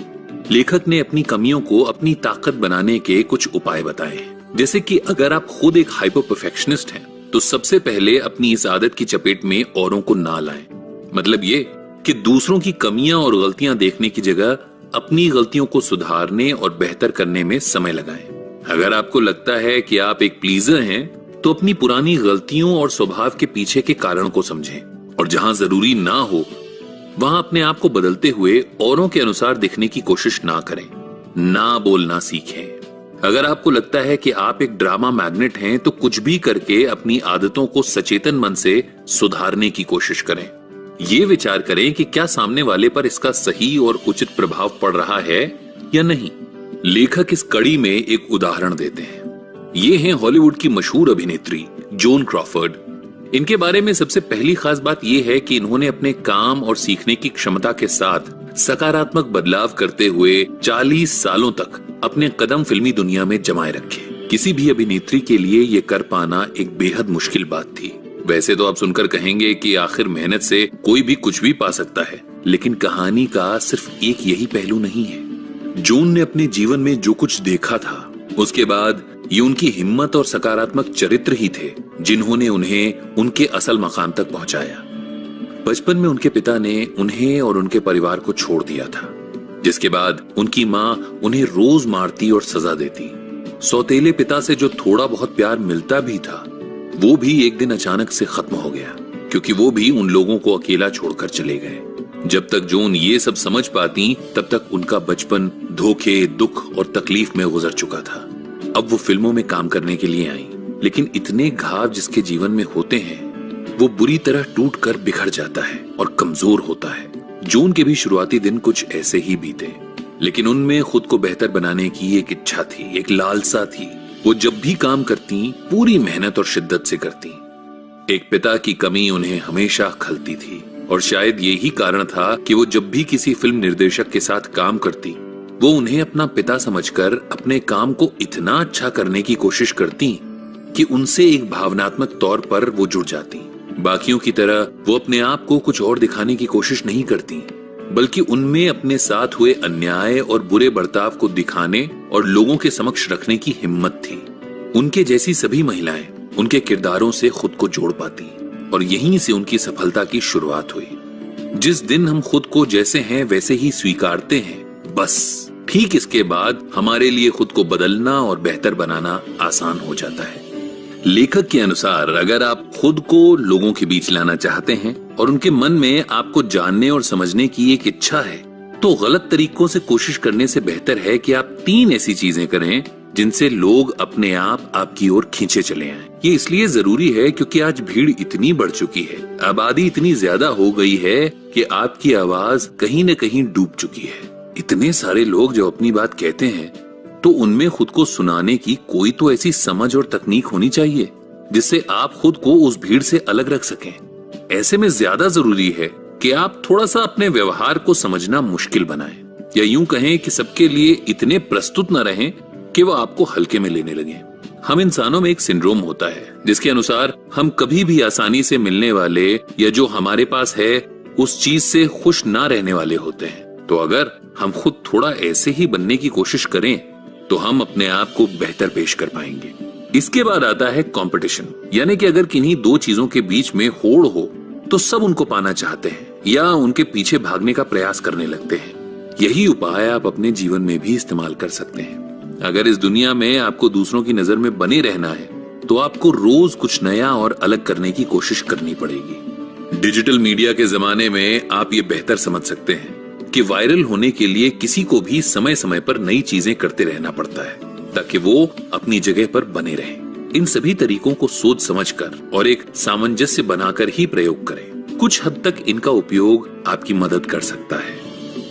लेखक ने अपनी कमियों को अपनी ताकत बनाने के कुछ उपाय बताए हैं। जैसे कि अगर आप खुद एक हाइपर परफेक्शनिस्ट हैं, तो सबसे पहले अपनी इस आदत की चपेट में औरों को ना लाएं। मतलब ये कि दूसरों की कमियां और गलतियां देखने की जगह अपनी गलतियों को सुधारने और बेहतर करने में समय लगाएं। अगर आपको लगता है कि आप एक प्लीजर हैं, तो अपनी पुरानी गलतियों और स्वभाव के पीछे के कारण को समझें और जहां जरूरी ना हो वहां अपने आप को बदलते हुए औरों के अनुसार दिखने की कोशिश ना करें। ना बोलना सीखें। अगर आपको लगता है कि आप एक ड्रामा मैग्नेट हैं, तो कुछ भी करके अपनी आदतों को सचेतन मन से सुधारने की कोशिश करें। ये विचार करें कि क्या सामने वाले पर इसका सही और उचित प्रभाव पड़ रहा है या नहीं। लेखक इस कड़ी में एक उदाहरण देते हैं। ये हैं हॉलीवुड की मशहूर अभिनेत्री जोन क्रॉफर्ड। इनके बारे में सबसे पहली खास बात यह है कि इन्होंने अपने काम और सीखने की क्षमता के साथ सकारात्मक बदलाव करते हुए 40 सालों तक अपने कदम फिल्मी दुनिया में जमाए रखे। किसी भी अभिनेत्री के लिए ये कर पाना एक बेहद मुश्किल बात थी। वैसे तो आप सुनकर कहेंगे कि आखिर मेहनत से कोई भी कुछ भी पा सकता है, लेकिन कहानी का सिर्फ एक यही पहलू नहीं है। जोन ने अपने जीवन में जो कुछ देखा था, उसके बाद ये उनकी हिम्मत और सकारात्मक चरित्र ही थे जिन्होंने उन्हें उनके असल मकाम तक पहुंचाया। बचपन में उनके पिता ने उन्हें और उनके परिवार को छोड़ दिया था, जिसके बाद उनकी माँ उन्हें रोज मारती और सजा देती। सौतेले पिता से जो थोड़ा बहुत प्यार मिलता भी था, वो भी एक दिन अचानक से खत्म हो गया, क्योंकि वो भी उन लोगों को अकेला छोड़कर चले गए। जब तक जोन ये सब समझ पाती, तब तक उनका बचपन धोखे, दुख और तकलीफ में गुजर चुका था। अब वो फिल्मों में काम करने के लिए आई, लेकिन इतने घाव जिसके जीवन में होते हैं, वो बुरी तरह टूट कर बिखर जाता है और कमजोर होता है। जोन के भी शुरुआती दिन कुछ ऐसे ही बीते, लेकिन उनमें खुद को बेहतर बनाने की एक इच्छा थी, एक लालसा थी। वो जब भी काम करती, पूरी मेहनत और शिद्दत से करती। एक पिता की कमी उन्हें हमेशा खलती थी, और शायद यही कारण था कि वो जब भी किसी फिल्म निर्देशक के साथ काम करती, वो उन्हें अपना पिता समझकर अपने काम को इतना अच्छा करने की कोशिश करती कि उनसे एक भावनात्मक तौर पर वो जुड़ जाती। बाकियों की तरह वो अपने आप को कुछ और दिखाने की कोशिश नहीं करती, बल्कि उनमें अपने साथ हुए अन्याय और बुरे बर्ताव को दिखाने और लोगों के समक्ष रखने की हिम्मत थी। उनके जैसी सभी महिलाएं उनके किरदारों से खुद को जोड़ पाती, और यहीं से उनकी सफलता की शुरुआत हुई। जिस दिन हम खुद को जैसे हैं वैसे ही स्वीकारते हैं, बस ठीक इसके बाद हमारे लिए खुद को बदलना और बेहतर बनाना आसान हो जाता है। लेखक के अनुसार अगर आप खुद को लोगों के बीच लाना चाहते हैं और उनके मन में आपको जानने और समझने की एक इच्छा है, तो गलत तरीकों से कोशिश करने से बेहतर है कि आप 3 ऐसी चीजें करें जिनसे लोग अपने आप आपकी ओर खींचे चले आएं। ये इसलिए जरूरी है क्योंकि आज भीड़ इतनी बढ़ चुकी है, आबादी इतनी ज्यादा हो गई है कि आपकी आवाज कहीं न कहीं डूब चुकी है। इतने सारे लोग जो अपनी बात कहते हैं, तो उनमें खुद को सुनाने की कोई तो ऐसी समझ और तकनीक होनी चाहिए जिससे आप खुद को उस भीड़ से अलग रख सकें। ऐसे में ज्यादा जरूरी है कि आप थोड़ा सा अपने व्यवहार को समझना मुश्किल बनाएं, या यूं कहें कि सबके लिए इतने प्रस्तुत न रहें कि वो आपको हल्के में लेने लगे। हम इंसानों में एक सिंड्रोम होता है जिसके अनुसार हम कभी भी आसानी से मिलने वाले या जो हमारे पास है उस चीज से खुश ना रहने वाले होते हैं। तो अगर हम खुद थोड़ा ऐसे ही बनने की कोशिश करें, तो हम अपने आप को बेहतर पेश कर पाएंगे। इसके बाद आता है कंपटीशन, यानी कि अगर किन्हीं 2 चीजों के बीच में होड़ हो, तो सब उनको पाना चाहते हैं या उनके पीछे भागने का प्रयास करने लगते हैं। यही उपाय आप अपने जीवन में भी इस्तेमाल कर सकते हैं। अगर इस दुनिया में आपको दूसरों की नजर में बने रहना है तो आपको रोज कुछ नया और अलग करने की कोशिश करनी पड़ेगी। डिजिटल मीडिया के जमाने में आप ये बेहतर समझ सकते हैं कि वायरल होने के लिए किसी को भी समय समय पर नई चीजें करते रहना पड़ता है ताकि वो अपनी जगह पर बने रहें। इन सभी तरीकों को सोच समझकर और एक सामंजस्य बनाकर ही प्रयोग करें। कुछ हद तक इनका उपयोग आपकी मदद कर सकता है।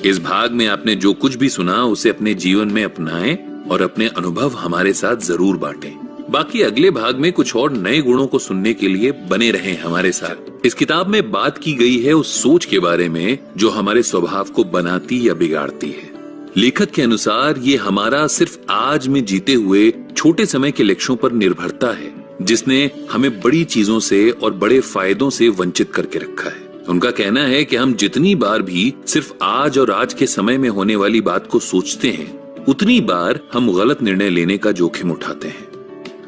इस भाग में आपने जो कुछ भी सुना उसे अपने जीवन में अपनाएं और अपने अनुभव हमारे साथ जरूर बांटें। बाकी अगले भाग में कुछ और नए गुणों को सुनने के लिए बने रहें हमारे साथ। इस किताब में बात की गई है उस सोच के बारे में जो हमारे स्वभाव को बनाती या बिगाड़ती है। लेखक के अनुसार ये हमारा सिर्फ आज में जीते हुए छोटे समय के लक्ष्यों पर निर्भरता है जिसने हमें बड़ी चीजों से और बड़े फायदों से वंचित करके रखा है। उनका कहना है कि हम जितनी बार भी सिर्फ आज और आज के समय में होने वाली बात को सोचते हैं उतनी बार हम गलत निर्णय लेने का जोखिम उठाते हैं।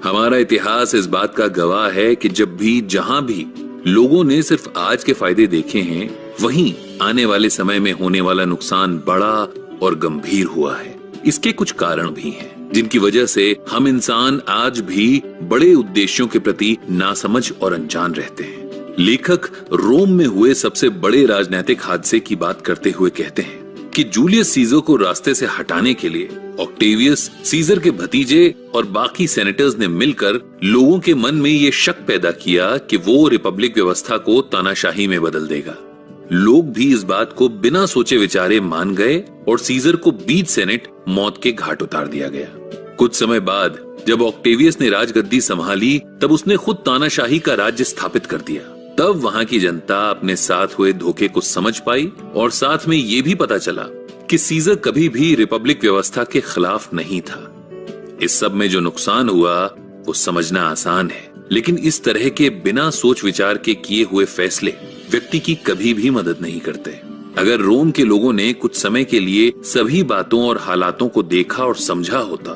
हमारा इतिहास इस बात का गवाह है कि जब भी जहां भी लोगों ने सिर्फ आज के फायदे देखे हैं वहीं आने वाले समय में होने वाला नुकसान बड़ा और गंभीर हुआ है। इसके कुछ कारण भी हैं जिनकी वजह से हम इंसान आज भी बड़े उद्देश्यों के प्रति नासमझ और अनजान रहते हैं। लेखक रोम में हुए सबसे बड़े राजनीतिक हादसे की बात करते हुए कहते हैं कि जूलियस सीजर को रास्ते से हटाने के लिए ऑक्टेवियस, सीजर के भतीजे और बाकी सेनेटर्स ने मिलकर लोगों के मन में ये शक पैदा किया कि वो रिपब्लिक व्यवस्था को तानाशाही में बदल देगा। लोग भी इस बात को बिना सोचे विचारे मान गए और सीजर को बीच सेनेट मौत के घाट उतार दिया गया। कुछ समय बाद जब ऑक्टेवियस ने राजगद्दी संभाली तब उसने खुद तानाशाही का राज्य स्थापित कर दिया। तब वहां की जनता अपने साथ हुए धोखे को समझ पाई और साथ में ये भी पता चला कि सीजर कभी भी रिपब्लिक व्यवस्था के खिलाफ नहीं था। इस सब में जो नुकसान हुआ वो समझना आसान है, लेकिन इस तरह के बिना सोच विचार के किए हुए फैसले व्यक्ति की कभी भी मदद नहीं करते। अगर रोम के लोगों ने कुछ समय के लिए सभी बातों और हालातों को देखा और समझा होता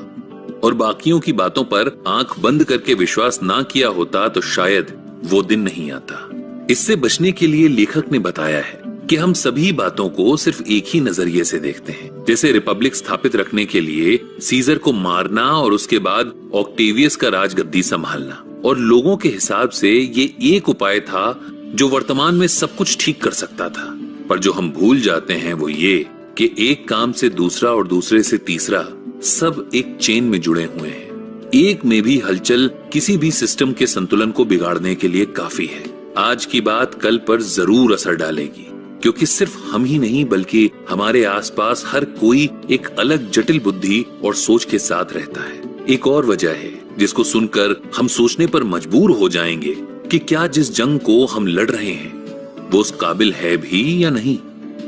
और बाकियों की बातों पर आंख बंद करके विश्वास ना किया होता तो शायद वो दिन नहीं आता। इससे बचने के लिए लेखक ने बताया है कि हम सभी बातों को सिर्फ एक ही नजरिए से देखते हैं। जैसे रिपब्लिक स्थापित रखने के लिए सीजर को मारना और उसके बाद ऑक्टेवियस का राजगद्दी संभालना, और लोगों के हिसाब से ये एक उपाय था जो वर्तमान में सब कुछ ठीक कर सकता था। पर जो हम भूल जाते हैं वो ये कि एक काम से दूसरा और दूसरे से तीसरा सब एक चेन में जुड़े हुए हैं। एक में भी हलचल किसी भी सिस्टम के संतुलन को बिगाड़ने के लिए काफी है। आज की बात कल पर जरूर असर डालेगी, क्योंकि सिर्फ हम ही नहीं बल्कि हमारे आसपास हर कोई एक अलग जटिल बुद्धि और सोच के साथ रहता है। एक और वजह है जिसको सुनकर हम सोचने पर मजबूर हो जाएंगे कि क्या जिस जंग को हम लड़ रहे हैं वो उस काबिल है भी या नहीं।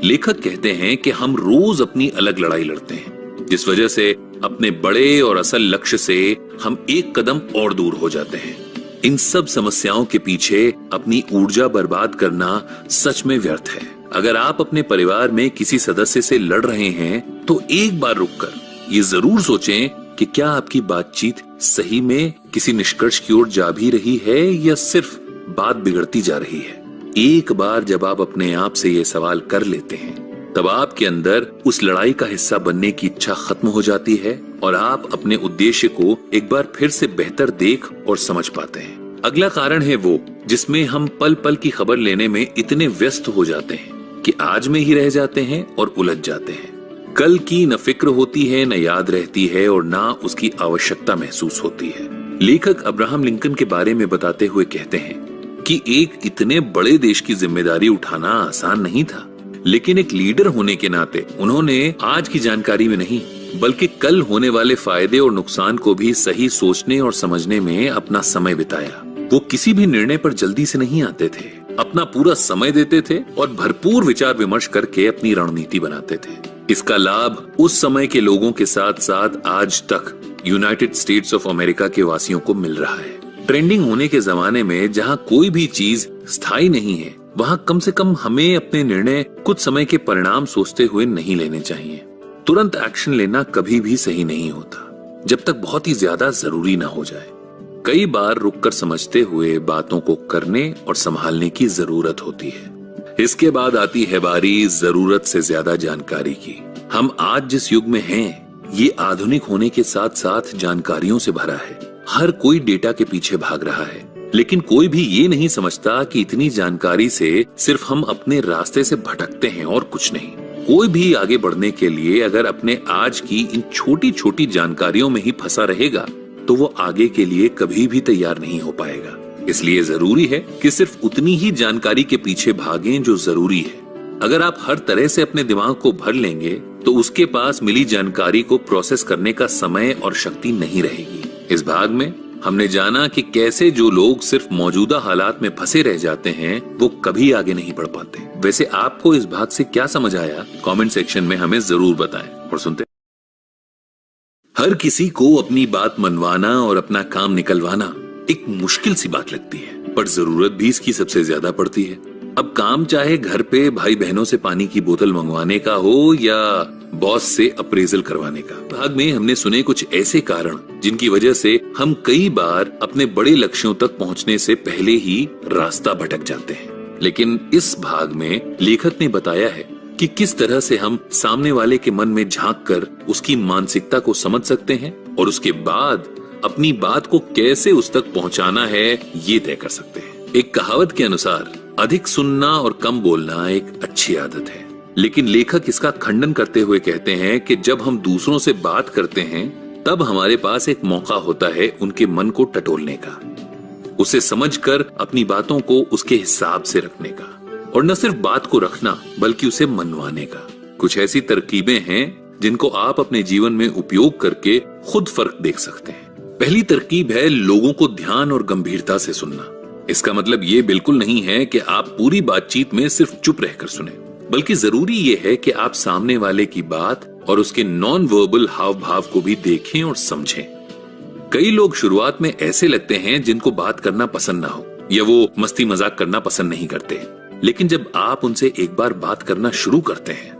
लेखक कहते हैं कि हम रोज अपनी अलग लड़ाई लड़ते हैं, जिस वजह से अपने बड़े और असल लक्ष्य से हम एक कदम और दूर हो जाते हैं। इन सब समस्याओं के पीछे अपनी ऊर्जा बर्बाद करना सच में व्यर्थ है। अगर आप अपने परिवार में किसी सदस्य से लड़ रहे हैं तो एक बार रुककर ये जरूर सोचें कि क्या आपकी बातचीत सही में किसी निष्कर्ष की ओर जा भी रही है या सिर्फ बात बिगड़ती जा रही है। एक बार जब आप अपने आप से ये सवाल कर लेते हैं तब आपके अंदर उस लड़ाई का हिस्सा बनने की इच्छा खत्म हो जाती है और आप अपने उद्देश्य को एक बार फिर से बेहतर देख और समझ पाते हैं। अगला कारण है वो जिसमें हम पल पल की खबर लेने में इतने व्यस्त हो जाते हैं कि आज में ही रह जाते हैं और उलझ जाते हैं। कल की न फिक्र होती है, न याद रहती है और न उसकी आवश्यकता महसूस होती है। लेखक अब्राहम लिंकन के बारे में बताते हुए कहते हैं कि एक इतने बड़े देश की जिम्मेदारी उठाना आसान नहीं था, लेकिन एक लीडर होने के नाते उन्होंने आज की जानकारी में नहीं बल्कि कल होने वाले फायदे और नुकसान को भी सही सोचने और समझने में अपना समय बिताया। वो किसी भी निर्णय पर जल्दी से नहीं आते थे, अपना पूरा समय देते थे और भरपूर विचार विमर्श करके अपनी रणनीति बनाते थे। इसका लाभ उस समय के लोगों के साथ साथ आज तक यूनाइटेड स्टेट्स ऑफ अमेरिका के वासियों को मिल रहा है। ट्रेंडिंग होने के जमाने में जहां कोई भी चीज स्थायी नहीं है वहां कम से कम हमें अपने निर्णय कुछ समय के परिणाम सोचते हुए नहीं लेने चाहिए। तुरंत एक्शन लेना कभी भी सही नहीं होता जब तक बहुत ही ज्यादा जरूरी ना हो जाए। कई बार रुककर समझते हुए बातों को करने और संभालने की जरूरत होती है। इसके बाद आती है बारी जरूरत से ज्यादा जानकारी की। हम आज जिस युग में हैं, ये आधुनिक होने के साथ साथ जानकारियों से भरा है। हर कोई डेटा के पीछे भाग रहा है, लेकिन कोई भी ये नहीं समझता कि इतनी जानकारी से सिर्फ हम अपने रास्ते से भटकते हैं और कुछ नहीं। कोई भी आगे बढ़ने के लिए अगर अपने आज की इन छोटी छोटी जानकारियों में ही फंसा रहेगा तो वो आगे के लिए कभी भी तैयार नहीं हो पाएगा। इसलिए जरूरी है कि सिर्फ उतनी ही जानकारी के पीछे भागें जो जरूरी है। अगर आप हर तरह से अपने दिमाग को भर लेंगे तो उसके पास मिली जानकारी को प्रोसेस करने का समय और शक्ति नहीं रहेगी। इस भाग में हमने जाना कि कैसे जो लोग सिर्फ मौजूदा हालात में फंसे रह जाते हैं वो कभी आगे नहीं बढ़ पाते। वैसे आपको इस भाग से क्या समझ आया, कमेंट सेक्शन में हमें जरूर बताएं। और सुनते हर किसी को अपनी बात मनवाना और अपना काम निकलवाना एक मुश्किल सी बात लगती है, पर जरूरत भी इसकी सबसे ज्यादा पड़ती है। अब काम चाहे घर पे भाई बहनों से पानी की बोतल मंगवाने का हो या बॉस से अप्रेजल करवाने का। भाग में हमने सुने कुछ ऐसे कारण जिनकी वजह से हम कई बार अपने बड़े लक्ष्यों तक पहुंचने से पहले ही रास्ता भटक जाते हैं। लेकिन इस भाग में लेखक ने बताया है कि किस तरह से हम सामने वाले के मन में झांक कर उसकी मानसिकता को समझ सकते हैं और उसके बाद अपनी बात को कैसे उस तक पहुंचाना है ये तय कर सकते हैं। एक कहावत के अनुसार अधिक सुनना और कम बोलना एक अच्छी आदत है, लेकिन लेखक इसका खंडन करते हुए कहते हैं कि जब हम दूसरों से बात करते हैं तब हमारे पास एक मौका होता है उनके मन को टटोलने का, उसे समझकर अपनी बातों को उसके हिसाब से रखने का, और न सिर्फ बात को रखना बल्कि उसे मनवाने का। कुछ ऐसी तरकीबें हैं जिनको आप अपने जीवन में उपयोग करके खुद फर्क देख सकते हैं। पहली तरकीब है लोगों को ध्यान और गंभीरता से सुनना। इसका मतलब ये बिल्कुल नहीं है कि आप पूरी बातचीत में सिर्फ चुप रहकर सुने, बल्कि जरूरी ये है कि आप सामने वाले की बात और उसके नॉन वर्बल हाव भाव को भी देखें और समझें। कई लोग शुरुआत में ऐसे लगते हैं जिनको बात करना पसंद ना हो या वो मस्ती मजाक करना पसंद नहीं करते, लेकिन जब आप उनसे एक बार बात करना शुरू करते हैं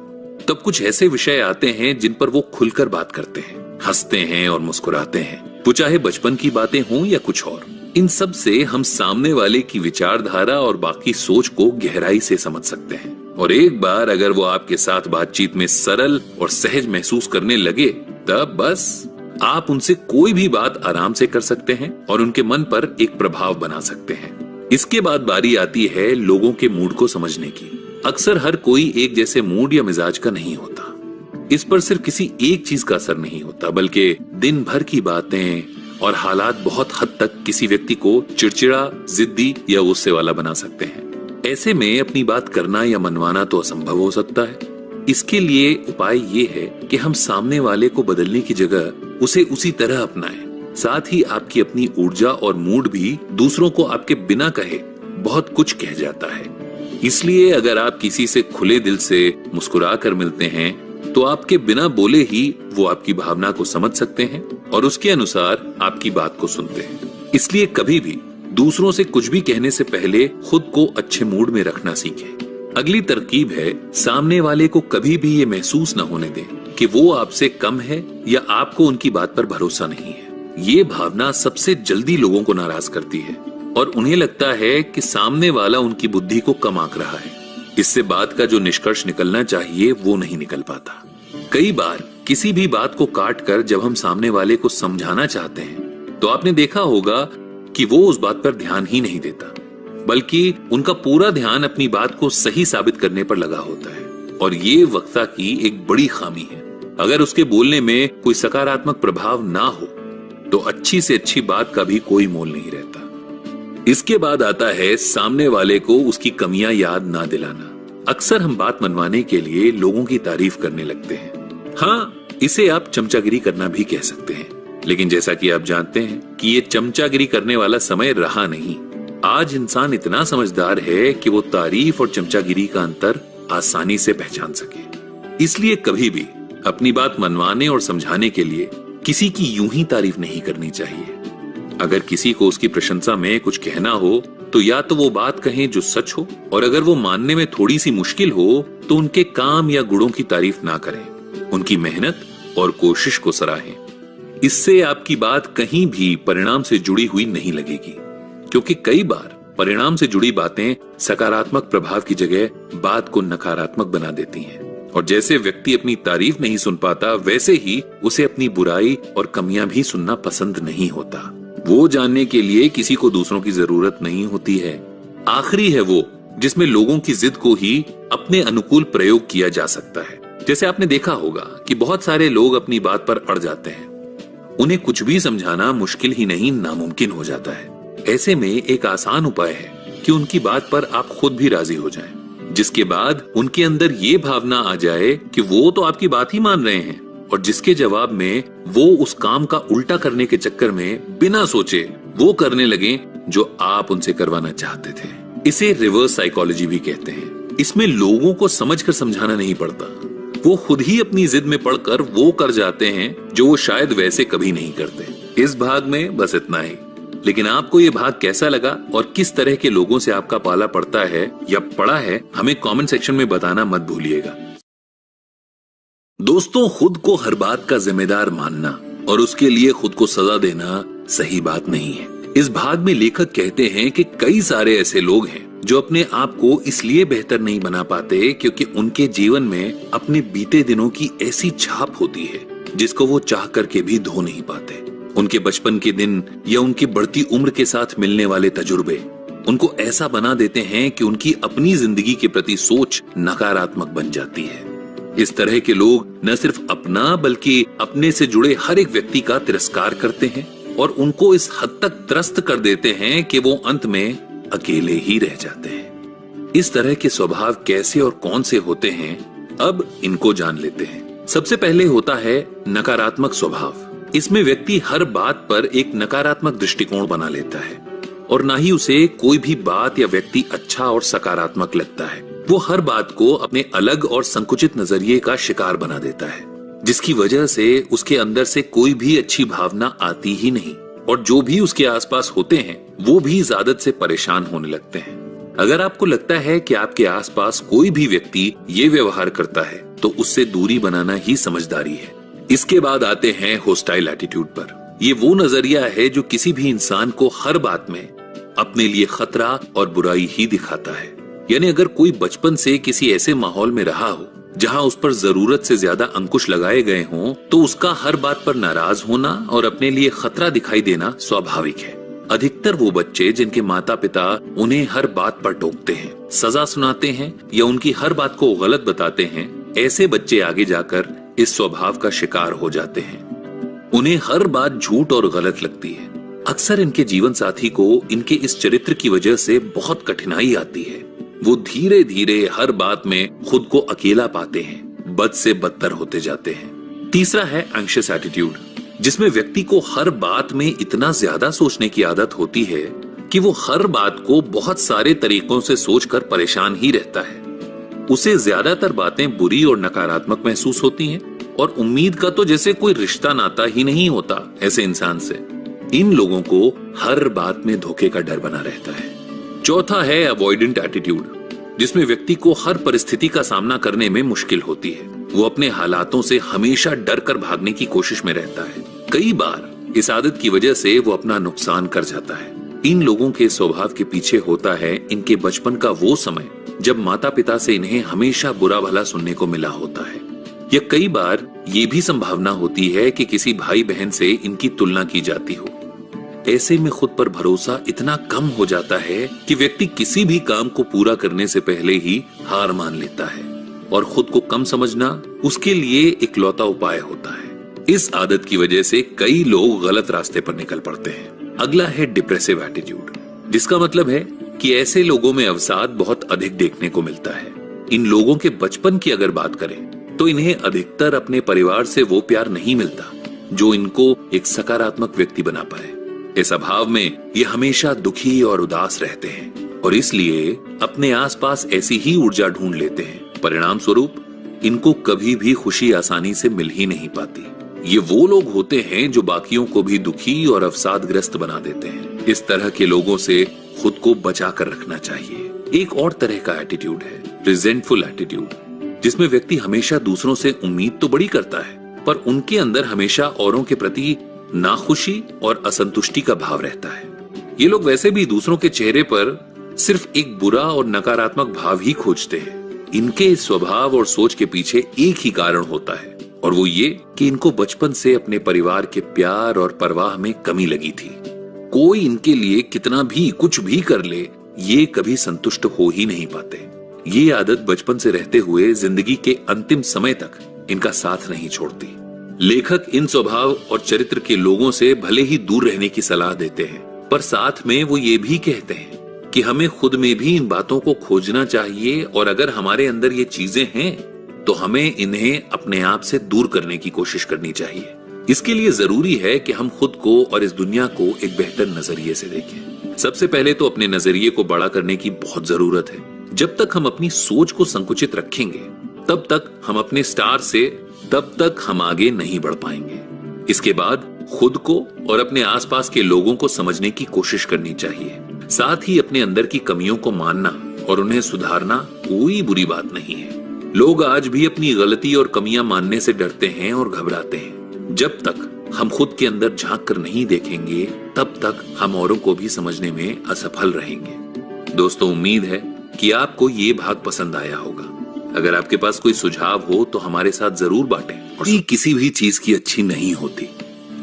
तब कुछ ऐसे विषय आते हैं जिन पर वो खुलकर बात करते हैं, हंसते हैं और मुस्कुराते हैं। वो चाहे बचपन की बातें हों या कुछ और। इन सब से हम सामने वाले की विचारधारा और बाकी सोच को गहराई से समझ सकते हैं। और एक बार अगर वो आपके साथ बातचीत में सरल और सहज महसूस करने लगे तब बस आप उनसे कोई भी बात आराम से कर सकते हैं और उनके मन पर एक प्रभाव बना सकते हैं। इसके बाद बारी आती है लोगों के मूड को समझने की। अक्सर हर कोई एक जैसे मूड या मिजाज का नहीं होता। इस पर सिर्फ किसी एक चीज का असर नहीं होता, बल्कि दिन भर की बातें और हालात बहुत हद तक किसी व्यक्ति को चिड़चिड़ा, जिद्दी या गुस्से वाला बना सकते हैं। ऐसे में अपनी बात करना या मनवाना तो असंभव हो सकता है। इसके लिए उपाय ये है कि हम सामने वाले को बदलने की जगह उसे उसी तरह अपनाएं। साथ ही आपकी अपनी ऊर्जा और मूड भी दूसरों को आपके बिना कहे बहुत कुछ कह जाता है। इसलिए अगर आप किसी से खुले दिल से मुस्कुरा कर मिलते हैं तो आपके बिना बोले ही वो आपकी भावना को समझ सकते हैं और उसके अनुसार आपकी बात को सुनते हैं। इसलिए कभी भी दूसरों से कुछ भी कहने से पहले खुद को अच्छे मूड में रखना सीखें। अगली तरकीब है सामने वाले को कभी भी ये महसूस न होने दें कि वो आपसे कम है या आपको उनकी बात पर भरोसा नहीं है। ये भावना सबसे जल्दी लोगों को नाराज करती है और उन्हें लगता है कि सामने वाला उनकी बुद्धि को कम आंक रहा है। इससे बात का जो निष्कर्ष निकलना चाहिए वो नहीं निकल पाता। कई बार किसी भी बात को काट कर जब हम सामने वाले को समझाना चाहते हैं तो आपने देखा होगा कि वो उस बात पर ध्यान ही नहीं देता, बल्कि उनका पूरा ध्यान अपनी बात को सही साबित करने पर लगा होता है। और ये वक्ता की एक बड़ी खामी है। अगर उसके बोलने में कोई सकारात्मक प्रभाव ना हो तो अच्छी से अच्छी बात का भी कोई मोल नहीं रहता। इसके बाद आता है सामने वाले को उसकी कमियां याद ना दिलाना। अक्सर हम बात मनवाने के लिए लोगों की तारीफ करने लगते हैं। हाँ, इसे आप चमचागिरी करना भी कह सकते हैं, लेकिन जैसा कि आप जानते हैं कि ये चमचागिरी करने वाला समय रहा नहीं। आज इंसान इतना समझदार है कि वो तारीफ और चमचागिरी का अंतर आसानी से पहचान सके। इसलिए कभी भी अपनी बात मनवाने और समझाने के लिए किसी की यूं ही तारीफ नहीं करनी चाहिए। अगर किसी को उसकी प्रशंसा में कुछ कहना हो तो या तो वो बात कहें जो सच हो, और अगर वो मानने में थोड़ी सी मुश्किल हो तो उनके काम या गुणों की तारीफ ना करें, उनकी मेहनत और कोशिश को सराहें। इससे आपकी बात कहीं भी परिणाम से जुड़ी हुई नहीं लगेगी, क्योंकि कई बार परिणाम से जुड़ी बातें सकारात्मक प्रभाव की जगह बात को नकारात्मक बना देती हैं। और जैसे व्यक्ति अपनी तारीफ नहीं सुन पाता, वैसे ही उसे अपनी बुराई और कमियां भी सुनना पसंद नहीं होता। वो जानने के लिए किसी को दूसरों की जरूरत नहीं होती है। आखिरी है वो जिसमें लोगों की जिद को ही अपने अनुकूल प्रयोग किया जा सकता है। जैसे आपने देखा होगा कि बहुत सारे लोग अपनी बात पर अड़ जाते हैं। उन्हें कुछ भी समझाना मुश्किल ही नहीं, नामुमकिन हो जाता है। ऐसे में एक आसान उपाय है कि उनकी बात पर आप खुद भी राजी हो जाएं, जिसके बाद उनके अंदर ये भावना आ जाए कि वो तो आपकी बात ही मान रहे हैं, और जिसके जवाब में वो उस काम का उल्टा करने के चक्कर में बिना सोचे वो करने लगे जो आप उनसे करवाना चाहते थे। इसे रिवर्स साइकोलॉजी भी कहते हैं। इसमें लोगों को समझकर समझाना नहीं पड़ता, वो खुद ही अपनी जिद में पड़कर वो कर जाते हैं जो वो शायद वैसे कभी नहीं करते। इस भाग में बस इतना ही। लेकिन आपको ये भाग कैसा लगा और किस तरह के लोगों से आपका पाला पड़ता है या पड़ा है, हमें कमेंट सेक्शन में बताना मत भूलिएगा। दोस्तों, खुद को हर बात का जिम्मेदार मानना और उसके लिए खुद को सजा देना सही बात नहीं है। इस भाग में लेखक कहते हैं कि कई सारे ऐसे लोग हैं जो अपने आप को इसलिए बेहतर नहीं बना पाते क्योंकि उनके जीवन में अपने बीते दिनों की ऐसी छाप होती है जिसको वो चाह करके भी धो नहीं पाते। उनके बचपन के दिन या उनकी बढ़ती उम्र के साथ मिलने वाले तजुर्बे उनको ऐसा बना देते हैं कि उनकी अपनी जिंदगी के प्रति सोच नकारात्मक बन जाती है। इस तरह के लोग न सिर्फ अपना बल्कि अपने से जुड़े हर एक व्यक्ति का तिरस्कार करते हैं और उनको इस हद तक त्रस्त कर देते हैं कि वो अंत में अकेले ही रह जाते हैं। इस तरह के स्वभाव कैसे और कौन से होते हैं, अब इनको जान लेते हैं। सबसे पहले होता है नकारात्मक स्वभाव। इसमें व्यक्ति हर बात पर एक नकारात्मक दृष्टिकोण बना लेता है और ना ही उसे कोई भी बात या व्यक्ति अच्छा और सकारात्मक लगता है। वो हर बात को अपने अलग और संकुचित नजरिए का शिकार बना देता है, जिसकी वजह से उसके अंदर से कोई भी अच्छी भावना आती ही नहीं और जो भी उसके आसपास होते हैं वो भी इस आदत से परेशान होने लगते हैं। अगर आपको लगता है कि आपके आसपास कोई भी व्यक्ति ये व्यवहार करता है तो उससे दूरी बनाना ही समझदारी है। इसके बाद आते हैं होस्टाइल एटीट्यूड पर। ये वो नजरिया है जो किसी भी इंसान को हर बात में अपने लिए खतरा और बुराई ही दिखाता है। यानी अगर कोई बचपन से किसी ऐसे माहौल में रहा हो जहां उस पर जरूरत से ज्यादा अंकुश लगाए गए हों, तो उसका हर बात पर नाराज होना और अपने लिए खतरा दिखाई देना स्वाभाविक है। अधिकतर वो बच्चे जिनके माता पिता उन्हें हर बात पर टोकते हैं, सजा सुनाते हैं या उनकी हर बात को गलत बताते हैं, ऐसे बच्चे आगे जाकर इस स्वभाव का शिकार हो जाते हैं। उन्हें हर बात झूठ और गलत लगती है। अक्सर इनके जीवन साथी को इनके इस चरित्र की वजह से बहुत कठिनाई आती है। वो धीरे धीरे हर बात में खुद को अकेला पाते हैं, बद से बदतर होते जाते हैं। तीसरा है एंग्शियस एटीट्यूड, जिसमें व्यक्ति को हर बात में इतना ज्यादा सोचने की आदत होती है कि वो हर बात को बहुत सारे तरीकों से सोचकर परेशान ही रहता है। उसे ज्यादातर बातें बुरी और नकारात्मक महसूस होती हैं और उम्मीद का तो जैसे कोई रिश्ता नाता ही नहीं होता ऐसे इंसान से। इन लोगों को हर बात में धोखे का डर बना रहता है। चौथा है अवॉइडेंट एटीट्यूड, जिसमें व्यक्ति को हर परिस्थिति का सामना करने में मुश्किल होती है। वो अपने हालातों से हमेशा डर कर भागने की कोशिश में रहता है। कई बार इस आदत की वजह से वो अपना नुकसान कर जाता है। इन लोगों के स्वभाव के पीछे होता है इनके बचपन का वो समय जब माता पिता से इन्हें हमेशा बुरा भला सुनने को मिला होता है, या कई बार ये भी संभावना होती है कि किसी भाई बहन से इनकी तुलना की जाती हो। ऐसे में खुद पर भरोसा इतना कम हो जाता है कि व्यक्ति किसी भी काम को पूरा करने से पहले ही हार मान लेता है और खुद को कम समझना उसके लिए इकलौता उपाय होता है। इस आदत की वजह से कई लोग गलत रास्ते पर निकल पड़ते हैं। अगला है डिप्रेसिव एटीट्यूड, जिसका मतलब है कि ऐसे लोगों में अवसाद बहुत अधिक देखने को मिलता है। इन लोगों के बचपन की अगर बात करें तो इन्हें अधिकतर अपने परिवार से वो प्यार नहीं मिलता जो इनको एक सकारात्मक व्यक्ति बना पाए। इस अभाव में ये हमेशा दुखी और उदास रहते हैं और इसलिए अपने आसपास ऐसी ही ऊर्जा ढूंढ लेते हैं। परिणाम स्वरूप इनको कभी भी खुशी आसानी से मिल ही नहीं पाती। ये वो लोग होते हैं जो बाकियों को भी दुखी और अवसादग्रस्त बना देते हैं। इस तरह के लोगों से खुद को बचा कर रखना चाहिए। एक और तरह का एटीट्यूड है रिजेंटफुल एटीट्यूड, जिसमें व्यक्ति हमेशा दूसरों से उम्मीद तो बड़ी करता है पर उनके अंदर हमेशा औरों के प्रति नाखुशी और असंतुष्टि का भाव रहता है। ये लोग वैसे भी दूसरों के चेहरे पर सिर्फ एक बुरा और नकारात्मक भाव ही खोजते हैं। इनके इस स्वभाव और सोच के पीछे एक ही कारण होता है, और वो ये कि इनको बचपन से अपने परिवार के प्यार और परवाह में कमी लगी थी। कोई इनके लिए कितना भी कुछ भी कर ले, ये कभी संतुष्ट हो ही नहीं पाते। ये आदत बचपन से रहते हुए जिंदगी के अंतिम समय तक इनका साथ नहीं छोड़ती। लेखक इन स्वभाव और चरित्र के लोगों से भले ही दूर रहने की सलाह देते हैं, पर साथ में वो ये भी कहते हैं कि हमें खुद में भी इन बातों को खोजना चाहिए, और अगर हमारे अंदर ये चीजें हैं तो हमें इन्हें अपने आप से दूर करने की कोशिश करनी चाहिए। इसके लिए जरूरी है कि हम खुद को और इस दुनिया को एक बेहतर नजरिए से देखें। सबसे पहले तो अपने नजरिए को बड़ा करने की बहुत जरूरत है। जब तक हम अपनी सोच को संकुचित रखेंगे, तब तक हम अपने स्टार से तब तक हम आगे नहीं बढ़ पाएंगे। इसके बाद खुद को और अपने आसपास के लोगों को समझने की कोशिश करनी चाहिए। साथ ही अपने अंदर की कमियों को मानना और उन्हें सुधारना कोई बुरी बात नहीं है। लोग आज भी अपनी गलती और कमियां मानने से डरते हैं और घबराते हैं। जब तक हम खुद के अंदर झांक कर नहीं देखेंगे, तब तक हम औरों को भी समझने में असफल रहेंगे। दोस्तों, उम्मीद है कि आपको ये भाग पसंद आया होगा। अगर आपके पास कोई सुझाव हो तो हमारे साथ जरूर बांटें। और किसी भी चीज की अच्छी नहीं होती,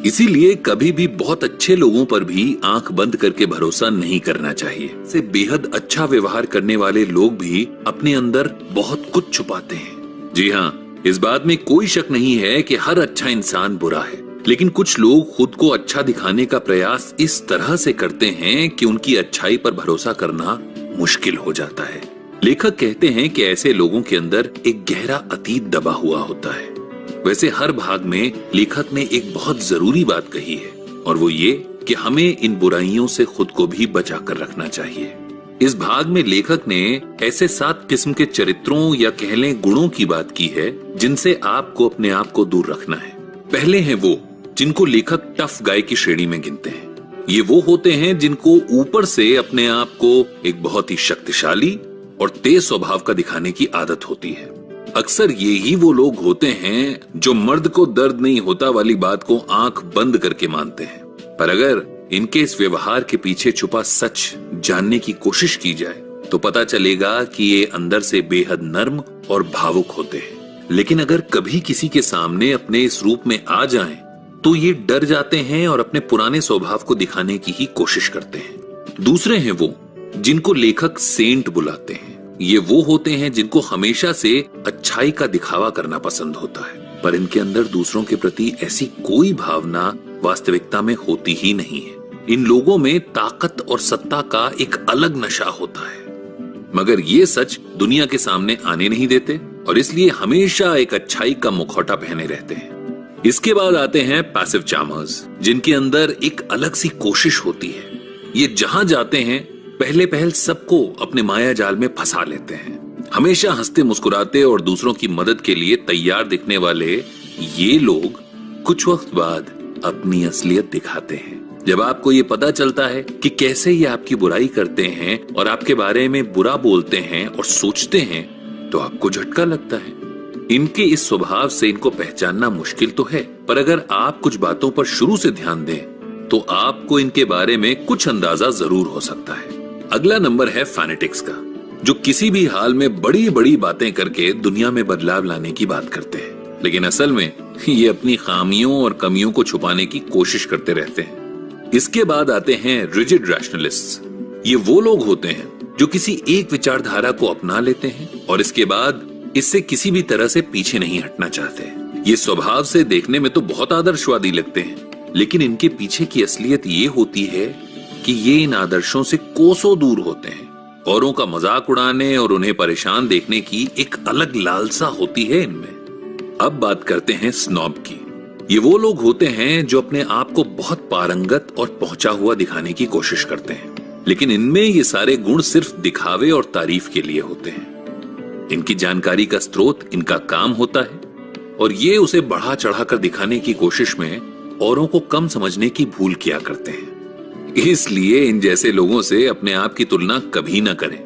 इसीलिए कभी भी बहुत अच्छे लोगों पर भी आंख बंद करके भरोसा नहीं करना चाहिए। से बेहद अच्छा व्यवहार करने वाले लोग भी अपने अंदर बहुत कुछ छुपाते हैं। जी हाँ, इस बात में कोई शक नहीं है कि हर अच्छा इंसान बुरा है, लेकिन कुछ लोग खुद को अच्छा दिखाने का प्रयास इस तरह से करते हैं कि उनकी अच्छाई पर भरोसा करना मुश्किल हो जाता है। लेखक कहते हैं कि ऐसे लोगों के अंदर एक गहरा अतीत दबा हुआ होता है। वैसे हर भाग में लेखक ने एक बहुत जरूरी बात कही है, और वो ये कि हमें इन बुराइयों से खुद को भी बचा कर रखना चाहिए। इस भाग में लेखक ने ऐसे 7 किस्म के चरित्रों या कह लें गुणों की बात की है, जिनसे आपको अपने आप को दूर रखना है। पहले हैं वो जिनको लेखक टफ गाय की श्रेणी में गिनते हैं। ये वो होते हैं जिनको ऊपर से अपने आप को एक बहुत ही शक्तिशाली और तेज स्वभाव का दिखाने की आदत होती है। अक्सर ये ही वो लोग होते हैं जो मर्द को दर्द नहीं होता वाली बात को आंख बंद करके मानते हैं। पर अगर इनके इस व्यवहार के पीछे छुपा सच जानने की कोशिश की जाए तो पता चलेगा कि ये अंदर से बेहद नर्म और भावुक होते हैं। लेकिन अगर कभी किसी के सामने अपने इस रूप में आ जाएं, तो ये डर जाते हैं और अपने पुराने स्वभाव को दिखाने की ही कोशिश करते हैं। दूसरे हैं वो जिनको लेखक सेंट बुलाते हैं। ये वो होते हैं जिनको हमेशा से अच्छाई का दिखावा करना पसंद होता है, पर इनके अंदर दूसरों के प्रति ऐसी कोई भावना वास्तविकता में होती ही नहीं है। इन लोगों में ताकत और सत्ता का एक अलग नशा होता है, मगर ये सच दुनिया के सामने आने नहीं देते और इसलिए हमेशा एक अच्छाई का मुखौटा पहने रहते हैं। इसके बाद आते हैं पैसिव चार्मर्स, जिनके अंदर एक अलग सी कोशिश होती है। ये जहां जाते हैं पहले पहल सबको अपने माया जाल में फंसा लेते हैं। हमेशा हंसते मुस्कुराते और दूसरों की मदद के लिए तैयार दिखने वाले ये लोग कुछ वक्त बाद अपनी असलियत दिखाते हैं। जब आपको ये पता चलता है कि कैसे ये आपकी बुराई करते हैं और आपके बारे में बुरा बोलते हैं और सोचते हैं, तो आपको झटका लगता है। इनके इस स्वभाव से इनको पहचानना मुश्किल तो है, पर अगर आप कुछ बातों पर शुरू से ध्यान दें तो आपको इनके बारे में कुछ अंदाजा जरूर हो सकता है। अगला नंबर है फैनेटिक्स का, जो किसी भी हाल में बड़ी बड़ी बातें करके दुनिया में बदलाव लाने की बात करते हैं, लेकिन असल में ये अपनी खामियों और कमियों को छुपाने की कोशिश करते रहते हैं। इसके बाद आते हैं रिजिड रैशनलिस्ट्स। ये वो लोग होते हैं जो किसी एक विचारधारा को अपना लेते हैं और इसके बाद इससे किसी भी तरह से पीछे नहीं हटना चाहते। ये स्वभाव से देखने में तो बहुत आदर्शवादी लगते हैं, लेकिन इनके पीछे की असलियत ये होती है कि ये इन आदर्शों से कोसों दूर होते हैं। औरों का मजाक उड़ाने और उन्हें परेशान देखने की एक अलग लालसा होती है इनमें। अब बात करते हैं स्नॉब की। ये वो लोग होते हैं जो अपने आप को बहुत पारंगत और पहुंचा हुआ दिखाने की कोशिश करते हैं, लेकिन इनमें ये सारे गुण सिर्फ दिखावे और तारीफ के लिए होते हैं। इनकी जानकारी का स्रोत इनका काम होता है और ये उसे बढ़ा चढ़ाकर दिखाने की कोशिश में औरों को कम समझने की भूल किया करते हैं। इसलिए इन जैसे लोगों से अपने आप की तुलना कभी ना करें।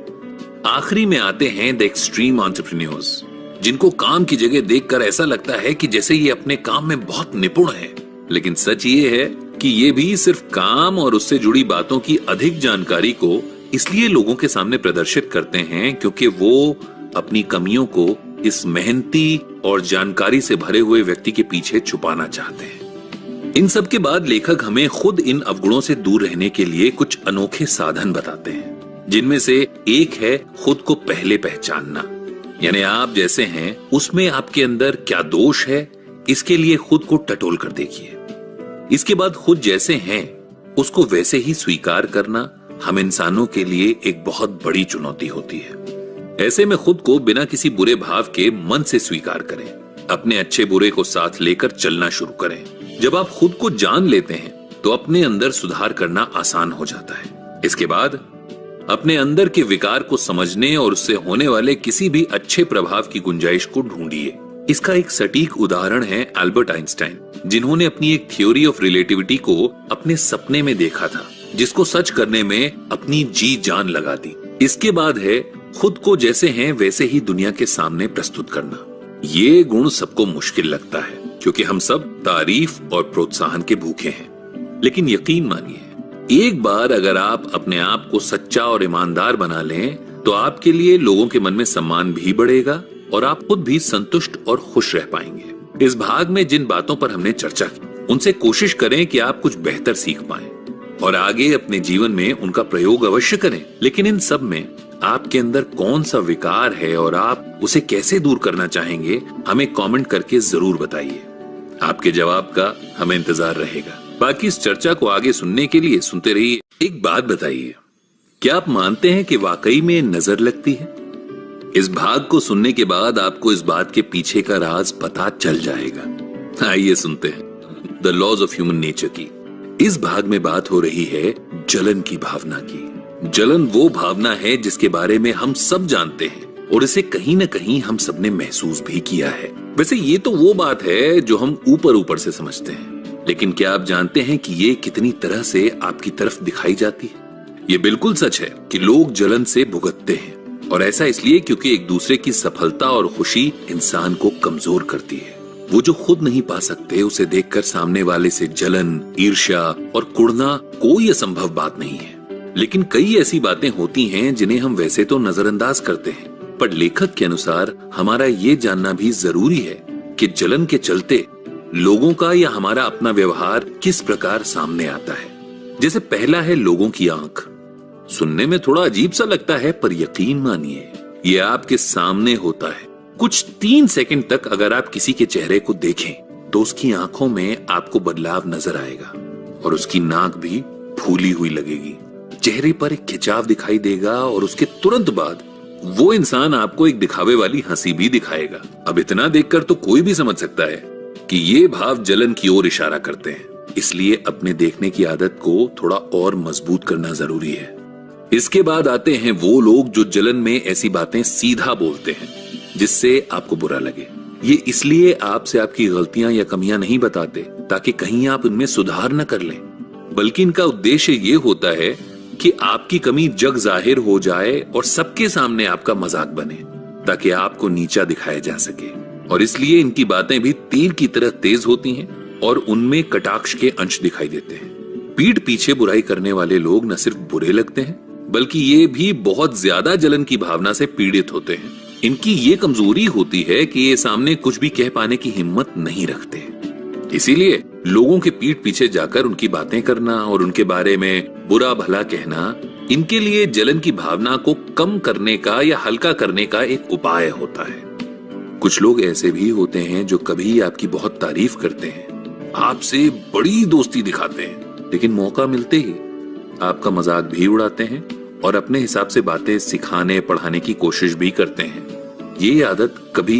आखिरी में आते हैं द एक्सट्रीम एंटरप्रेन्योर्स, जिनको काम की जगह देखकर ऐसा लगता है कि जैसे ये अपने काम में बहुत निपुण हैं। लेकिन सच ये है कि ये भी सिर्फ काम और उससे जुड़ी बातों की अधिक जानकारी को इसलिए लोगों के सामने प्रदर्शित करते हैं क्योंकि वो अपनी कमियों को इस मेहनती और जानकारी से भरे हुए व्यक्ति के पीछे छुपाना चाहते हैं। इन सब के बाद लेखक हमें खुद इन अवगुणों से दूर रहने के लिए कुछ अनोखे साधन बताते हैं, जिनमें से एक है खुद को पहले पहचानना। यानी आप जैसे हैं उसमें आपके अंदर क्या दोष है, इसके लिए खुद को टटोल कर देखिए। इसके बाद खुद जैसे हैं उसको वैसे ही स्वीकार करना हम इंसानों के लिए एक बहुत बड़ी चुनौती होती है। ऐसे में खुद को बिना किसी बुरे भाव के मन से स्वीकार करें, अपने अच्छे बुरे को साथ लेकर चलना शुरू करें। जब आप खुद को जान लेते हैं तो अपने अंदर सुधार करना आसान हो जाता है। इसके बाद अपने अंदर के विकार को समझने और उससे होने वाले किसी भी अच्छे प्रभाव की गुंजाइश को ढूंढिए। इसका एक सटीक उदाहरण है एल्बर्ट आइंस्टाइन, जिन्होंने अपनी एक थ्योरी ऑफ रिलेटिविटी को अपने सपने में देखा था, जिसको सच करने में अपनी जी जान लगा दी। इसके बाद है खुद को जैसे हैं वैसे ही दुनिया के सामने प्रस्तुत करना। ये गुण सबको मुश्किल लगता है क्योंकि हम सब तारीफ और प्रोत्साहन के भूखे हैं। लेकिन यकीन मानिए, एक बार अगर आप अपने आप को सच्चा और ईमानदार बना लें तो आपके लिए लोगों के मन में सम्मान भी बढ़ेगा और आप खुद भी संतुष्ट और खुश रह पाएंगे। इस भाग में जिन बातों पर हमने चर्चा की उनसे कोशिश करें कि आप कुछ बेहतर सीख पाएं और आगे अपने जीवन में उनका प्रयोग अवश्य करें। लेकिन इन सब में आपके अंदर कौन सा विकार है और आप उसे कैसे दूर करना चाहेंगे, हमें कमेंट करके जरूर बताइए। आपके जवाब का हमें इंतजार रहेगा। बाकी इस चर्चा को आगे सुनने के लिए सुनते रहिए। एक बात बताइए, क्या आप मानते हैं कि वाकई में नजर लगती है? इस भाग को सुनने के बाद आपको इस बात के पीछे का राज पता चल जाएगा। आइए सुनते हैं the laws of human nature की। इस भाग में बात हो रही है जलन की भावना की। जलन वो भावना है जिसके बारे में हम सब जानते हैं और इसे कहीं न कहीं हम सबने महसूस भी किया है। वैसे ये तो वो बात है जो हम ऊपर ऊपर से समझते हैं, लेकिन क्या आप जानते हैं कि ये कितनी तरह से आपकी तरफ दिखाई जाती है? ये बिल्कुल सच है कि लोग जलन से भुगतते हैं, और ऐसा इसलिए क्योंकि एक दूसरे की सफलता और खुशी इंसान को कमजोर करती है। वो जो खुद नहीं पा सकते उसे देखकर सामने वाले से जलन, ईर्ष्या और कुढ़ना कोई असंभव बात नहीं है। लेकिन कई ऐसी बातें होती हैं जिन्हें हम वैसे तो नजरअंदाज करते हैं, पर लेखक के अनुसार हमारा ये जानना भी जरूरी है कि जलन के चलते लोगों का या हमारा अपना व्यवहार किस प्रकार सामने आता है। जैसे पहला है लोगों की आंख। सुनने में थोड़ा अजीब सा लगता है, पर यकीन मानिए ये आपके सामने होता है। कुछ 3 सेकंड तक अगर आप किसी के चेहरे को देखें तो उसकी आंखों में आपको बदलाव नजर आएगा और उसकी नाक भी फूली हुई लगेगी। चेहरे पर एक खिंचाव दिखाई देगा और उसके तुरंत बाद वो इंसान आपको एक दिखावे वाली हंसी भी दिखाएगा। अब इतना देखकर तो कोई भी समझ सकता है कि ये भाव जलन की ओर इशारा करते हैं। इसलिए अपने देखने की आदत को थोड़ा और मजबूत करना जरूरी है। इसके बाद आते हैं वो लोग जो जलन में ऐसी बातें सीधा बोलते हैं जिससे आपको बुरा लगे। ये इसलिए आपसे आपकी गलतियां या कमियां नहीं बताते ताकि कहीं आप इनमें सुधार न कर लें, बल्कि इनका उद्देश्य ये होता है कि आपकी कमी जग जाहिर हो जाए और सबके सामने आपका मजाक बने ताकि आपको नीचा दिखाया जा सके। और इसलिए इनकी बातें भी तीर की तरह तेज होती हैं और उनमें कटाक्ष के अंश दिखाई देते हैं। पीठ पीछे बुराई करने वाले लोग न सिर्फ बुरे लगते हैं बल्कि ये भी बहुत ज्यादा जलन की भावना से पीड़ित होते हैं। इनकी ये कमजोरी होती है कि ये सामने कुछ भी कह पाने की हिम्मत नहीं रखते। इसीलिए लोगों के पीठ पीछे जाकर उनकी बातें करना और उनके बारे में बुरा भला कहना इनके लिए जलन की भावना को कम करने का या हल्का करने का एक उपाय होता है। कुछ लोग ऐसे भी होते हैं जो कभी आपकी बहुत तारीफ करते हैं, आपसे बड़ी दोस्ती दिखाते हैं, लेकिन मौका मिलते ही आपका मजाक भी उड़ाते हैं और अपने हिसाब से बातें सिखाने पढ़ाने की कोशिश भी करते हैं। ये आदत कभी